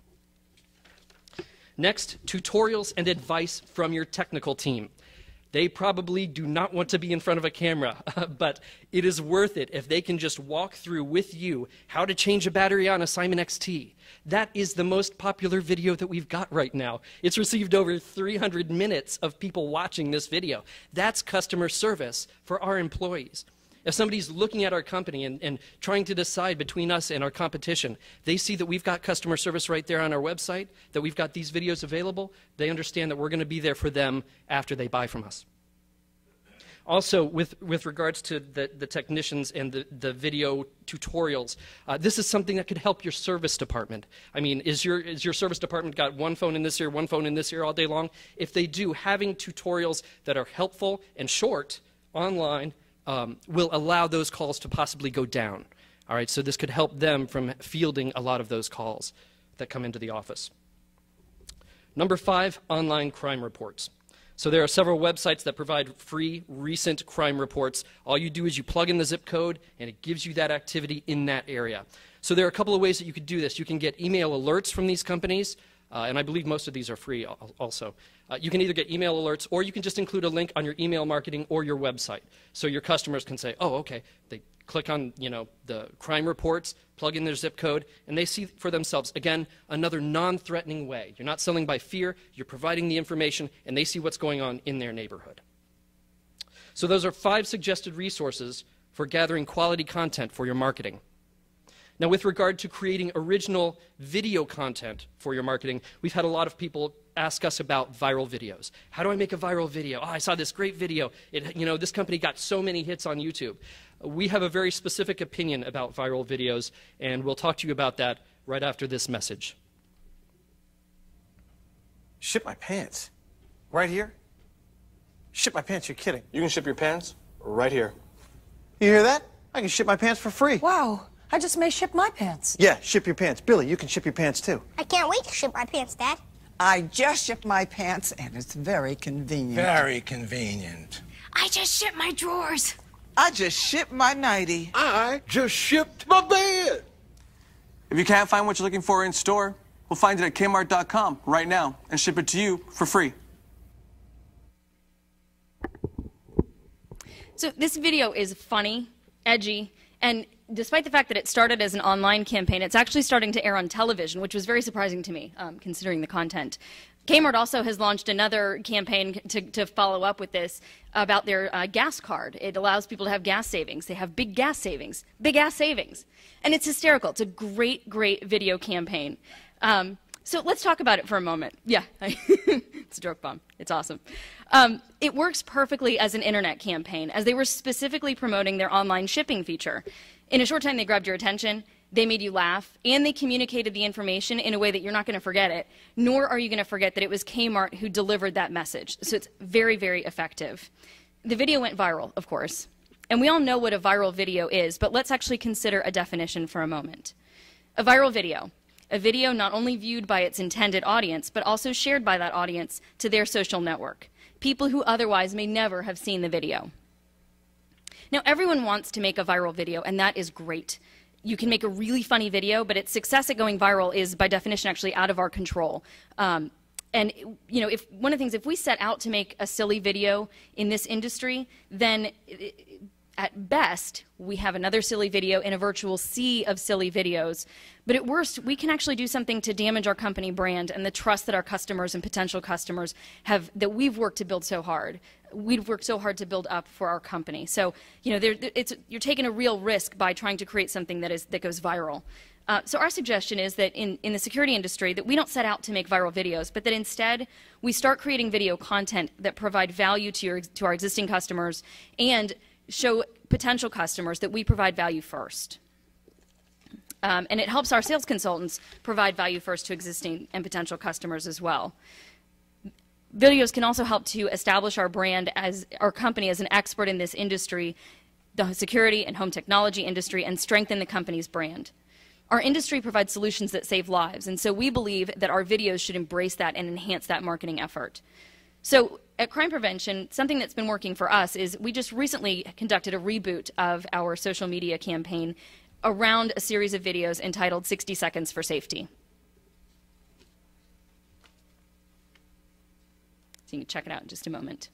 Next, tutorials and advice from your technical team. They probably do not want to be in front of a camera, but it is worth it if they can just walk through with you how to change a battery on a Simon XT. That is the most popular video that we've got right now. It's received over 300 minutes of people watching this video. That's customer service for our employees. If somebody's looking at our company and trying to decide between us and our competition, they see that we've got customer service right there on our website, that we've got these videos available, they understand that we're going to be there for them after they buy from us. Also, with regards to the technicians and the video tutorials, this is something that could help your service department. I mean, is your service department got one phone in this ear, one phone in this ear all day long? If they do, having tutorials that are helpful and short online will allow those calls to possibly go down. All right, so this could help them from fielding a lot of those calls that come into the office. Number 5, online crime reports. So there are several websites that provide free recent crime reports. All you do is you plug in the zip code and it gives you that activity in that area. So there are a couple of ways that you could do this. You can get email alerts from these companies. And I believe most of these are free also. You can either get email alerts or you can just include a link on your email marketing or your website. So your customers can say, oh, okay, they click on the crime reports, plug in their zip code, and they see for themselves, again, another non-threatening way. You're not selling by fear, you're providing the information, and they see what's going on in their neighborhood. So those are 5 suggested resources for gathering quality content for your marketing. Now, with regard to creating original video content for your marketing, we've had a lot of people ask us about viral videos. How do I make a viral video? Oh, I saw this great video. This company got so many hits on YouTube. We have a very specific opinion about viral videos, and we'll talk to you about that right after this message. Ship my pants? Right here? Ship my pants? You're kidding. You can ship your pants right here. You hear that? I can ship my pants for free. Wow. I just may ship my pants. Yeah, ship your pants. Billy, you can ship your pants too. I can't wait to ship my pants, Dad. I just shipped my pants, and it's very convenient. Very convenient. I just shipped my drawers. I just shipped my nightie. I just shipped my bed. If you can't find what you're looking for in store, we'll find it at Kmart.com right now and ship it to you for free. So this video is funny, edgy, and despite the fact that it started as an online campaign, it's actually starting to air on television, which was very surprising to me, considering the content. Kmart also has launched another campaign to follow up with this about their gas card. It allows people to have gas savings. They have big gas savings. And it's hysterical. It's a great, great video campaign. So let's talk about it for a moment. Yeah, it's a joke bomb. It's awesome. It works perfectly as an internet campaign, as they were specifically promoting their online shipping feature. In a short time, they grabbed your attention, they made you laugh, and they communicated the information in a way that you're not going to forget it, nor are you going to forget that it was Kmart who delivered that message. So it's very, very effective. The video went viral, of course. And we all know what a viral video is, but let's actually consider a definition for a moment. A viral video. A video not only viewed by its intended audience, but also shared by that audience to their social network. People who otherwise may never have seen the video. Now, everyone wants to make a viral video, and that is great. You can make a really funny video, but its success at going viral is, by definition, actually out of our control. And if one of the things, if we set out to make a silly video in this industry, then at best, we have another silly video in a virtual sea of silly videos. But at worst, we can actually do something to damage our company brand and the trust that our customers and potential customers have, that we've worked to build so hard. We've worked so hard to build up for our company. So, you're taking a real risk by trying to create something that goes viral. So our suggestion is that in the security industry, that we don't set out to make viral videos, but that instead we start creating video content that provide value to our existing customers and show potential customers that we provide value first. and it helps our sales consultants provide value first to existing and potential customers as well. Videos can also help to establish our brand as our company as an expert in this industry, the security and home technology industry, and strengthen the company's brand. Our industry provides solutions that save lives, and so we believe that our videos should embrace that and enhance that marketing effort. So at Crime Prevention, something that's been working for us is we just recently conducted a reboot of our social media campaign around a series of videos entitled 60 Seconds for Safety. So you can check it out in just a moment.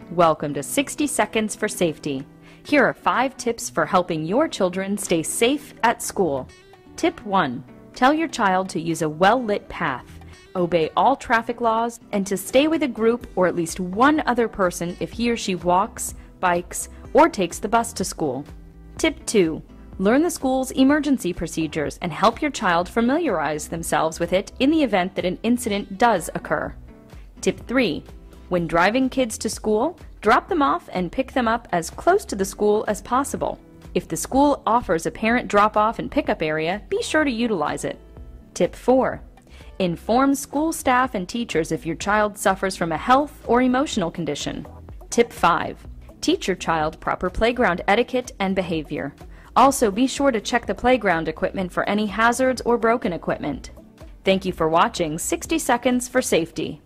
Welcome to 60 Seconds for Safety. Here are 5 tips for helping your children stay safe at school. Tip 1. Tell your child to use a well-lit path, obey all traffic laws, and to stay with a group or at least one other person if he or she walks, bikes, or takes the bus to school. Tip 2. Learn the school's emergency procedures and help your child familiarize themselves with it in the event that an incident does occur. Tip 3. When driving kids to school, drop them off and pick them up as close to the school as possible. If the school offers a parent drop-off and pickup area, be sure to utilize it. Tip 4. Inform school staff and teachers if your child suffers from a health or emotional condition. Tip 5. Teach your child proper playground etiquette and behavior. Also, be sure to check the playground equipment for any hazards or broken equipment. Thank you for watching 60 Seconds for Safety.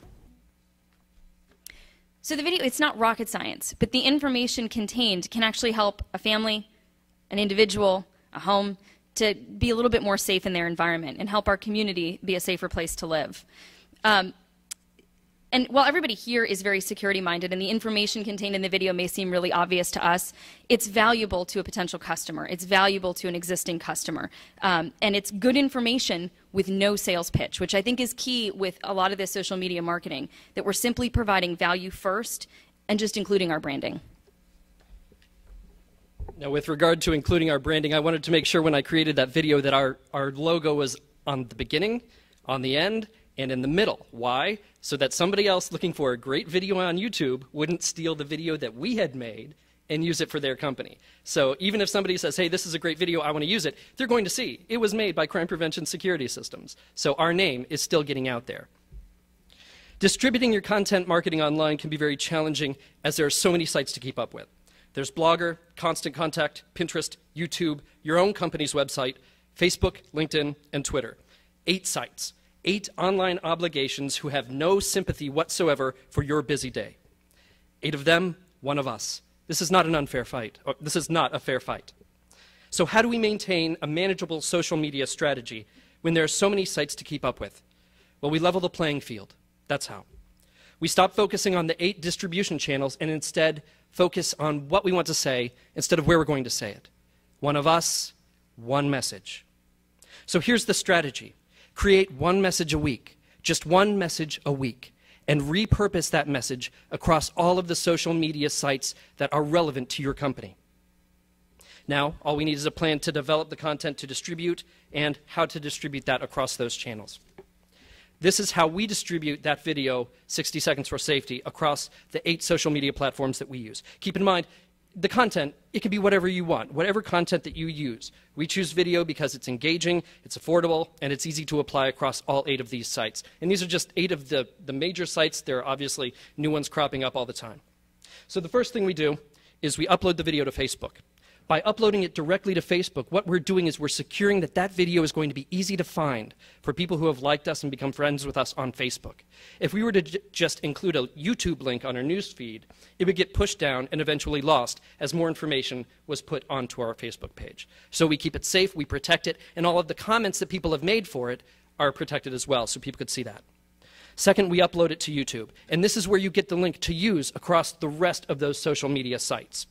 So the video, it's not rocket science, but the information contained can actually help a family, an individual, a home, to be a little bit more safe in their environment and help our community be a safer place to live. And while everybody here is very security-minded and the information contained in the video may seem really obvious to us, it's valuable to a potential customer. It's valuable to an existing customer. And it's good information with no sales pitch, which I think is key with a lot of this social media marketing, that we're simply providing value first and just including our branding. Now, with regard to including our branding, I wanted to make sure when I created that video that our logo was on the beginning, on the end, and in the middle. Why? So that somebody else looking for a great video on YouTube wouldn't steal the video that we had made and use it for their company. So even if somebody says, hey, this is a great video, I want to use it, they're going to see it was made by Crime Prevention Security Systems. So our name is still getting out there. Distributing your content marketing online can be very challenging as there are so many sites to keep up with. There's Blogger, Constant Contact, Pinterest, YouTube, your own company's website, Facebook, LinkedIn, and Twitter. 8 sites. 8 online obligations who have no sympathy whatsoever for your busy day. 8 of them, 1 of us. This is not an unfair fight. This is not a fair fight. So how do we maintain a manageable social media strategy when there are so many sites to keep up with? Well, we level the playing field. That's how. We stop focusing on the 8 distribution channels and instead focus on what we want to say instead of where we're going to say it. 1 of us, 1 message. So here's the strategy. Create 1 message a week, just 1 message a week, and repurpose that message across all of the social media sites that are relevant to your company. Now, all we need is a plan to develop the content to distribute and how to distribute that across those channels. This is how we distribute that video, 60 Seconds for Safety, across the 8 social media platforms that we use. Keep in mind, the content, it can be whatever you want, whatever content that you use. We choose video because it's engaging, it's affordable, and it's easy to apply across all 8 of these sites. And these are just 8 of the major sites. There are obviously new ones cropping up all the time. So the first thing we do is we upload the video to Facebook. By uploading it directly to Facebook, what we're doing is we're securing that that video is going to be easy to find for people who have liked us and become friends with us on Facebook. If we were to just include a YouTube link on our news feed, it would get pushed down and eventually lost as more information was put onto our Facebook page. So we keep it safe, we protect it, and all of the comments that people have made for it are protected as well, so people could see that. Second, we upload it to YouTube, and this is where you get the link to use across the rest of those social media sites.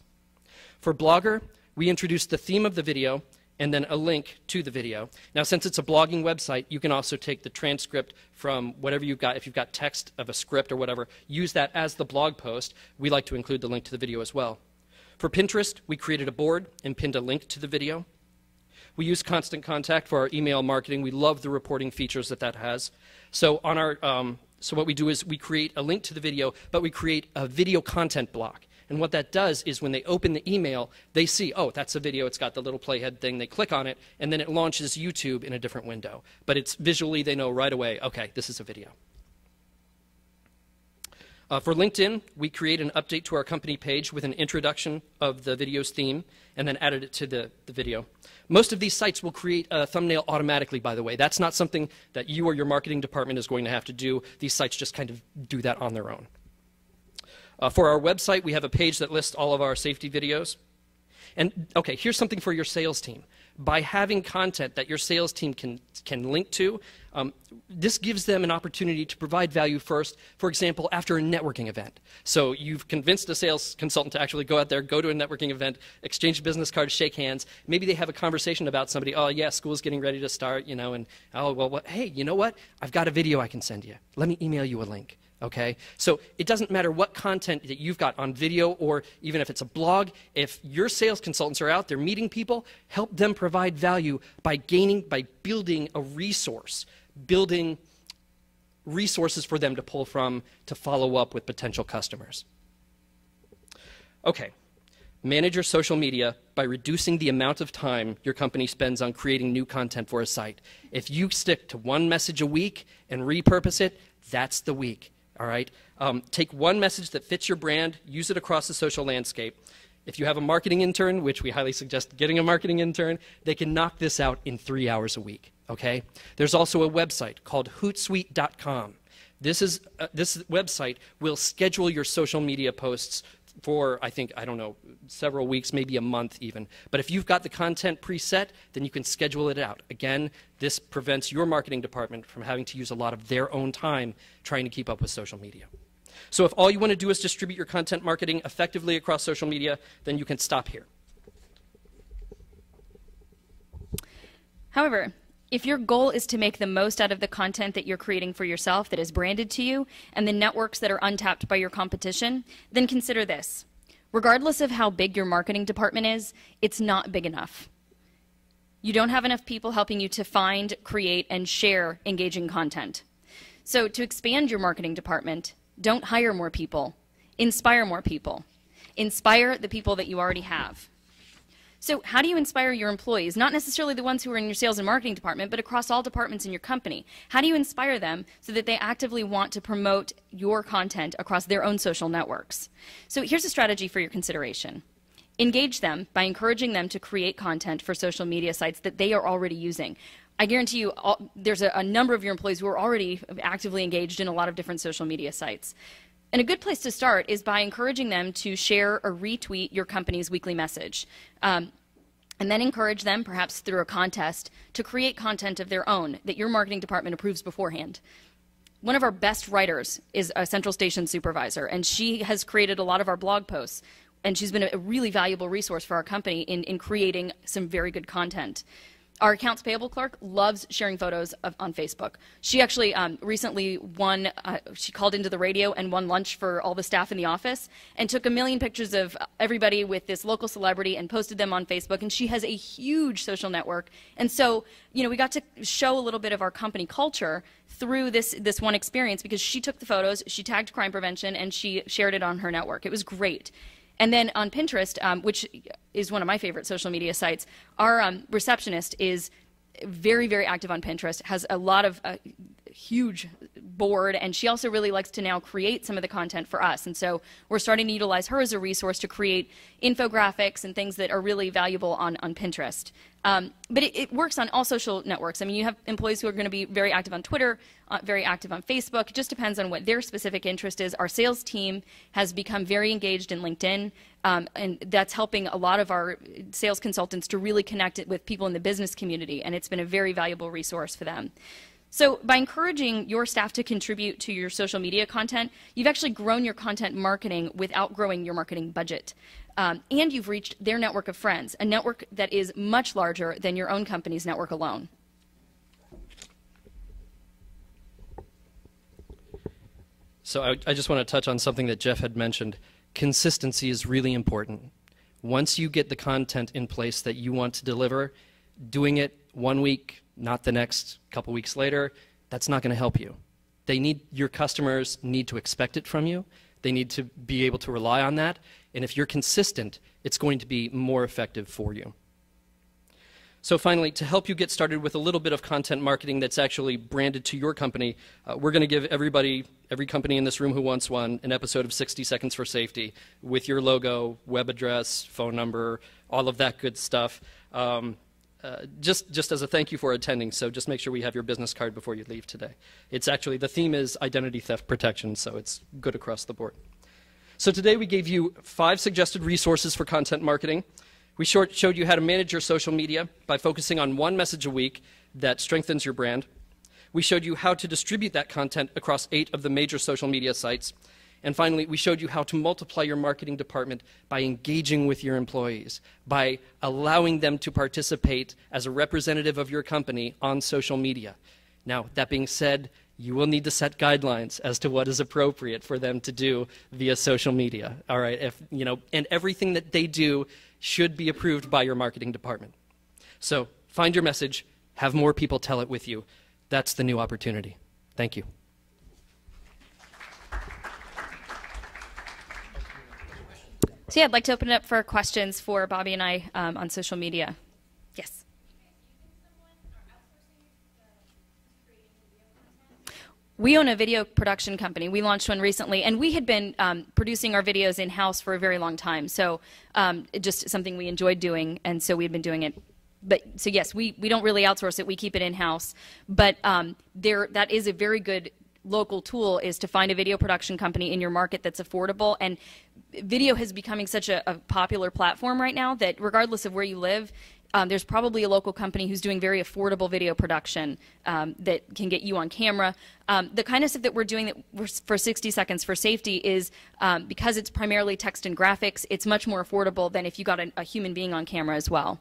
For Blogger, we introduce the theme of the video and then a link to the video. Now, since it's a blogging website, you can also take the transcript from whatever you've got. If you've got text of a script or whatever, use that as the blog post. We like to include the link to the video as well. For Pinterest, we created a board and pinned a link to the video. We use Constant Contact for our email marketing. We love the reporting features that that has. So on our So what we do is we create a link to the video, but we create a video content block. And what that does is when they open the email, they see, oh, that's a video, it's got the little playhead thing, they click on it, and then it launches YouTube in a different window. But it's visually, they know right away, okay, this is a video. For LinkedIn, we create an update to our company page with an introduction of the video's theme and then added it to the video. Most of these sites will create a thumbnail automatically, by the way. That's not something that you or your marketing department is going to have to do. These sites just kind of do that on their own. For our website, we have a page that lists all of our safety videos. And, okay, here's something for your sales team. By having content that your sales team can link to, this gives them an opportunity to provide value first, for example, after a networking event. So you've convinced a sales consultant to actually go out there, go to a networking event, exchange business cards, shake hands. Maybe they have a conversation about somebody, oh, yeah, school's getting ready to start, you know, and, oh, well, hey, you know what? I've got a video I can send you. Let me email you a link. Okay? So it doesn't matter what content that you've got on video or even if it's a blog, if your sales consultants are out there meeting people, help them provide value by building a resource, building resources for them to pull from to follow up with potential customers. Okay. Manage your social media by reducing the amount of time your company spends on creating new content for a site. If you stick to one message a week and repurpose it, that's the week. All right? Take one message that fits your brand, use it across the social landscape. If you have a marketing intern, which we highly suggest getting a marketing intern, they can knock this out in 3 hours a week. Okay? There's also a website called Hootsuite.com. This website will schedule your social media posts for, I don't know, several weeks, maybe a month even. But if you've got the content preset, then you can schedule it out. Again, this prevents your marketing department from having to use a lot of their own time trying to keep up with social media. So if all you want to do is distribute your content marketing effectively across social media, then you can stop here. However, if your goal is to make the most out of the content that you're creating for yourself that is branded to you and the networks that are untapped by your competition, then consider this. Regardless of how big your marketing department is, it's not big enough. You don't have enough people helping you to find, create, and share engaging content. So to expand your marketing department, don't hire more people. Inspire more people. Inspire the people that you already have. So how do you inspire your employees, not necessarily the ones who are in your sales and marketing department, but across all departments in your company? How do you inspire them so that they actively want to promote your content across their own social networks? So here's a strategy for your consideration. Engage them by encouraging them to create content for social media sites that they are already using. I guarantee you there's a number of your employees who are already actively engaged in a lot of different social media sites. And a good place to start is by encouraging them to share or retweet your company's weekly message. And then encourage them, perhaps through a contest, to create content of their own that your marketing department approves beforehand. One of our best writers is a Central Station supervisor, and she has created a lot of our blog posts. And she's been a really valuable resource for our company in creating some very good content. Our accounts payable clerk loves sharing photos on Facebook. She actually recently won, she called into the radio and won lunch for all the staff in the office and took 1 million pictures of everybody with this local celebrity and posted them on Facebook. And she has a huge social network. And so, you know, we got to show a little bit of our company culture through this one experience because she took the photos, she tagged crime prevention, and she shared it on her network. It was great. And then on Pinterest, which is one of my favorite social media sites, our receptionist is very, very active on Pinterest, has a lot of huge board, and she also really likes to now create some of the content for us. And so we're starting to utilize her as a resource to create infographics and things that are really valuable on Pinterest. But it works on all social networks. I mean, you have employees who are going to be very active on Twitter, very active on Facebook. It just depends on what their specific interest is. Our sales team has become very engaged in LinkedIn, and that's helping a lot of our sales consultants to really connect it with people in the business community, and it's been a very valuable resource for them. So by encouraging your staff to contribute to your social media content, you've actually grown your content marketing without growing your marketing budget. And you've reached their network of friends, a network that is much larger than your own company's network alone. So I just want to touch on something that Jeff had mentioned. Consistency is really important. Once you get the content in place that you want to deliver, doing it 1 week, not the next couple weeks later, that's not going to help you. Your customers need to expect it from you. They need to be able to rely on that. And if you're consistent, it's going to be more effective for you. So finally, to help you get started with a little bit of content marketing that's actually branded to your company, we're going to give every company in this room who wants one, an episode of 60 Seconds for Safety with your logo, web address, phone number, all of that good stuff. Just as a thank you for attending, so just make sure we have your business card before you leave today. It's actually, the theme is identity theft protection, so it's good across the board. So today we gave you 5 suggested resources for content marketing. We showed you how to manage your social media by focusing on one message a week that strengthens your brand. We showed you how to distribute that content across 8 of the major social media sites. And finally, we showed you how to multiply your marketing department by engaging with your employees, by allowing them to participate as a representative of your company on social media. Now, that being said, you will need to set guidelines as to what is appropriate for them to do via social media. All right, and everything that they do should be approved by your marketing department. So find your message, have more people tell it with you. That's the new opportunity. Thank you. So yeah, I'd like to open it up for questions for Bobby and I on social media. Yes. We own a video production company. We launched one recently, and we had been producing our videos in-house for a very long time. So just something we enjoyed doing, and so we had been doing it. So yes, we don't really outsource it. We keep it in-house. But that is a very good local tool, is to find a video production company in your market that's affordable. And video is becoming such a popular platform right now that regardless of where you live, there's probably a local company who's doing very affordable video production that can get you on camera. The kind of stuff that we're doing for 60 Seconds for Safety is because it's primarily text and graphics, it's much more affordable than if you got a human being on camera as well.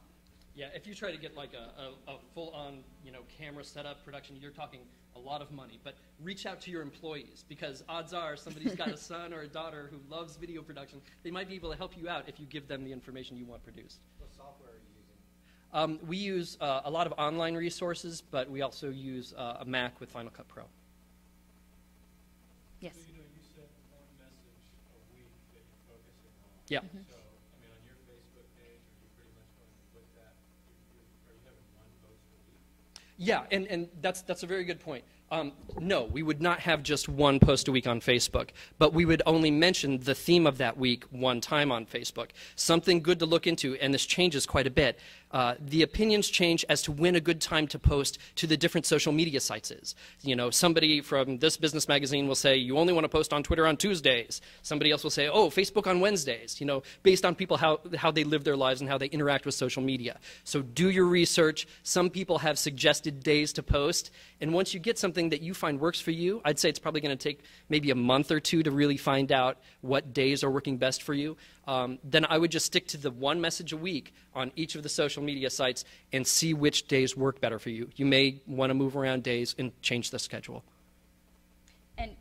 Yeah, if you try to get like a full-on camera setup production, you're talking a lot of money. But reach out to your employees, because odds are somebody's got a son or a daughter who loves video production. They might be able to help you out if you give them the information you want produced. What software are you using? We use a lot of online resources, but we also use a Mac with Final Cut Pro. Yes. So, you said one message a week that you're focusing on. Yeah. Mm-hmm. So, I mean, on your Facebook page, are you pretty much going with that? Are you having one post a week? Yeah, and that's a very good point. No, we would not have just one post a week on Facebook, but we would only mention the theme of that week one time on Facebook. Something good to look into, and this changes quite a bit. The opinions change as to when a good time to post to the different social media sites is. Somebody from this business magazine will say, you only want to post on Twitter on Tuesdays. Somebody else will say, oh, Facebook on Wednesdays, based on people, how they live their lives and how they interact with social media. So do your research. Some people have suggested days to post, and once you get something that you find works for you, I'd say it's probably going to take maybe a month or 2 to really find out what days are working best for you. Then I would just stick to the one message a week on each of the social media sites and see which days work better for you. You may want to move around days and change the schedule. And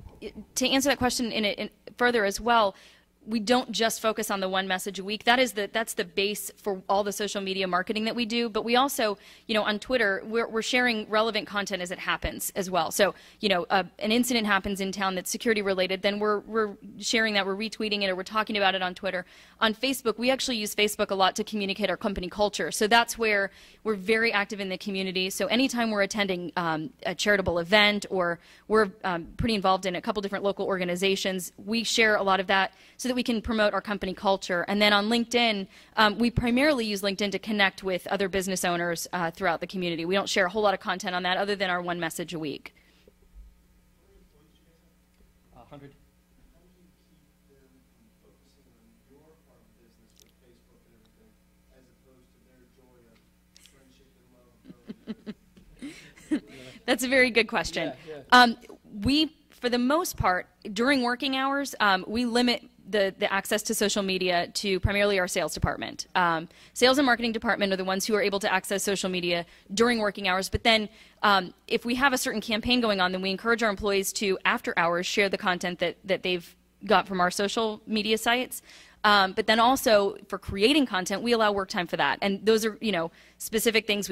to answer that question in further as well, we don't just focus on the one message a week. That's the base for all the social media marketing that we do. But we also, on Twitter, we're sharing relevant content as it happens as well. So, an incident happens in town that's security related, then we're sharing that, we're retweeting it, or we're talking about it on Twitter. On Facebook, we actually use Facebook a lot to communicate our company culture. So that's where we're very active in the community. So anytime we're attending a charitable event, or we're pretty involved in a couple different local organizations, we share a lot of that so that we can promote our company culture. And then on LinkedIn, we primarily use LinkedIn to connect with other business owners throughout the community. We don't share a whole lot of content on that other than our one message a week. 100. How do you keep them from focusing on your part of business with Facebook and everything, as opposed to their joy of friendship and love? That's a very good question. Yeah. We, for the most part, during working hours, we limit the access to social media to primarily our sales department. Sales and marketing department are the ones who are able to access social media during working hours. But then if we have a certain campaign going on, then we encourage our employees to, after hours, share the content that they've got from our social media sites. But then also for creating content, we allow work time for that. And those are, specific things.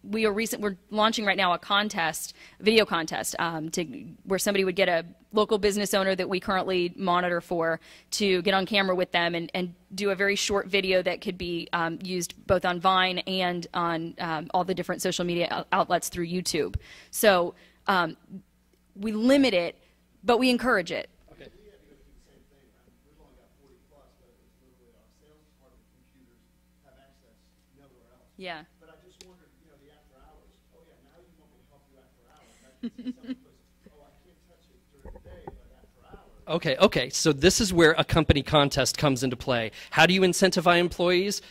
We're launching right now a contest, video contest, where somebody would get a local business owner that we currently monitor for to get on camera with them and do a very short video that could be used both on Vine and on all the different social media outlets through YouTube. So we limit it, but we encourage it. Okay. We had to go through the same thing. We've only got 40 plus, but it's literally our sales department computers have access nowhere else. Yeah. But I just wondered, the after hours. Oh yeah, now you want me to help you after hours. I can see someone goes, oh, I can't touch it during the day, but after hours. Okay, so this is where a company contest comes into play. How do you incentivize employees?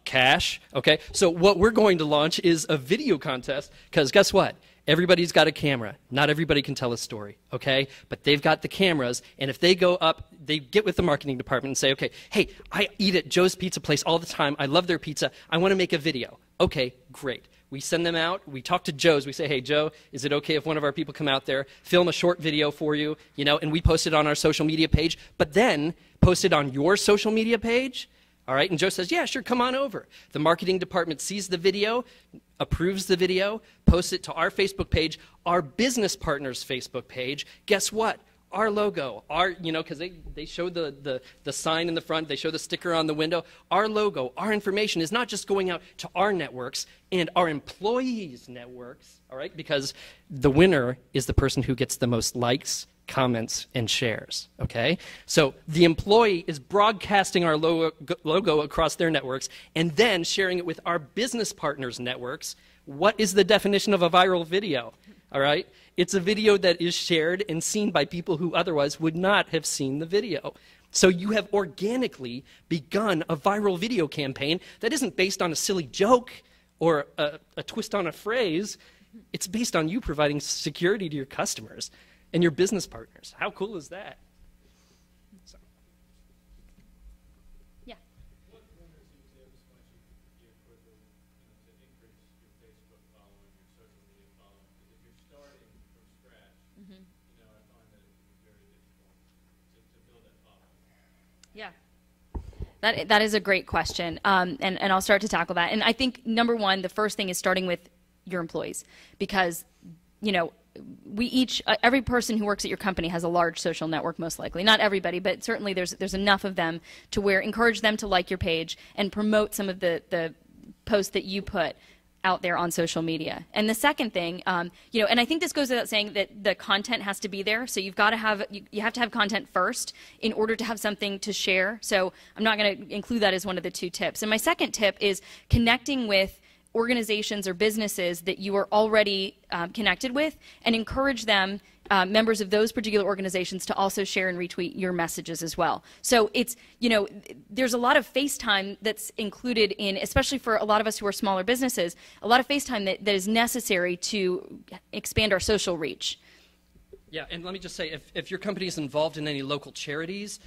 Cash, okay? So what we're going to launch is a video contest, because guess what? Everybody's got a camera. Not everybody can tell a story, okay? But they've got the cameras, and if they go up, they get with the marketing department and say, okay, hey, I eat at Joe's Pizza Place all the time. I love their pizza. I want to make a video. Okay, great. We send them out. We talk to Joe's. We say, hey, Joe, is it okay if one of our people come out there, film a short video for you, and we post it on our social media page, but then post it on your social media page? All right, and Joe says, yeah, sure, come on over. The marketing department sees the video, approves the video, posts it to our Facebook page, our business partner's Facebook page. Guess what? Our logo, because they show the sign in the front, they show the sticker on the window. Our logo, our information is not just going out to our networks and our employees' networks, all right, because the winner is the person who gets the most likes, comments, and shares, okay? So the employee is broadcasting our logo across their networks and then sharing it with our business partners' networks. What is the definition of a viral video, all right? It's a video that is shared and seen by people who otherwise would not have seen the video. So you have organically begun a viral video campaign that isn't based on a silly joke or a twist on a phrase. It's based on you providing security to your customers and your business partners. How cool is that? So. Yeah. What pointers and tips might you give for to increase your Facebook following, your social media following? Because if you're starting from scratch, I find that it can be very difficult to build that following. Yeah. That is a great question, and I'll start to tackle that. And I think, number one, the first thing is starting with your employees, because, we each, every person who works at your company has a large social network, most likely. Not everybody, but certainly there's enough of them to where encourage them to like your page and promote some of the posts that you put out there on social media. And the second thing, and I think this goes without saying that the content has to be there. So you've got to have, you have to have content first in order to have something to share. So I'm not going to include that as one of the two tips. And my second tip is connecting with organizations or businesses that you are already connected with, and encourage them, members of those particular organizations, to also share and retweet your messages as well. So it's, there's a lot of FaceTime that's included in, especially for a lot of us who are smaller businesses, a lot of FaceTime that is necessary to expand our social reach. Yeah, and let me just say, if your company is involved in any local charities,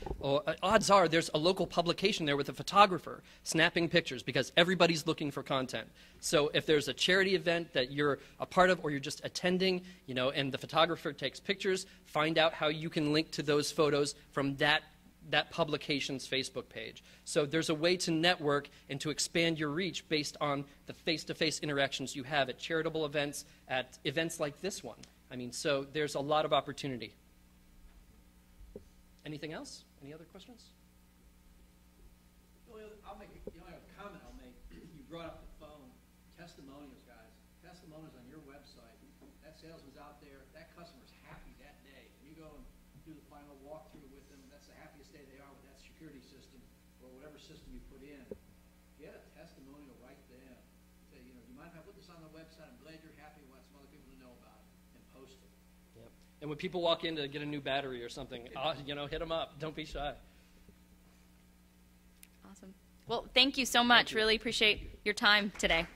odds are there's a local publication there with a photographer snapping pictures, because everybody's looking for content. So if there's a charity event that you're a part of or you're just attending, and the photographer takes pictures, find out how you can link to those photos from that publication's Facebook page. So there's a way to network and to expand your reach based on the face-to-face interactions you have at charitable events, at events like this one. So there's a lot of opportunity. Anything else? Any other questions? The only other comment I'll make, you brought up the phone, testimonials, guys. Testimonials on your website. That salesman's out there, that customer's happy that day. You go and do the final walkthrough with them, and that's the happiest day they are with that security system or whatever system you put in. Get a testimonial right there. Say, do you mind if I put this on the website? I'm glad you're happy. I want some other people to know about it. Post it. Yep. And when people walk in to get a new battery or something, hit them up. Don't be shy. Awesome. Well, thank you so much. Really appreciate your time today.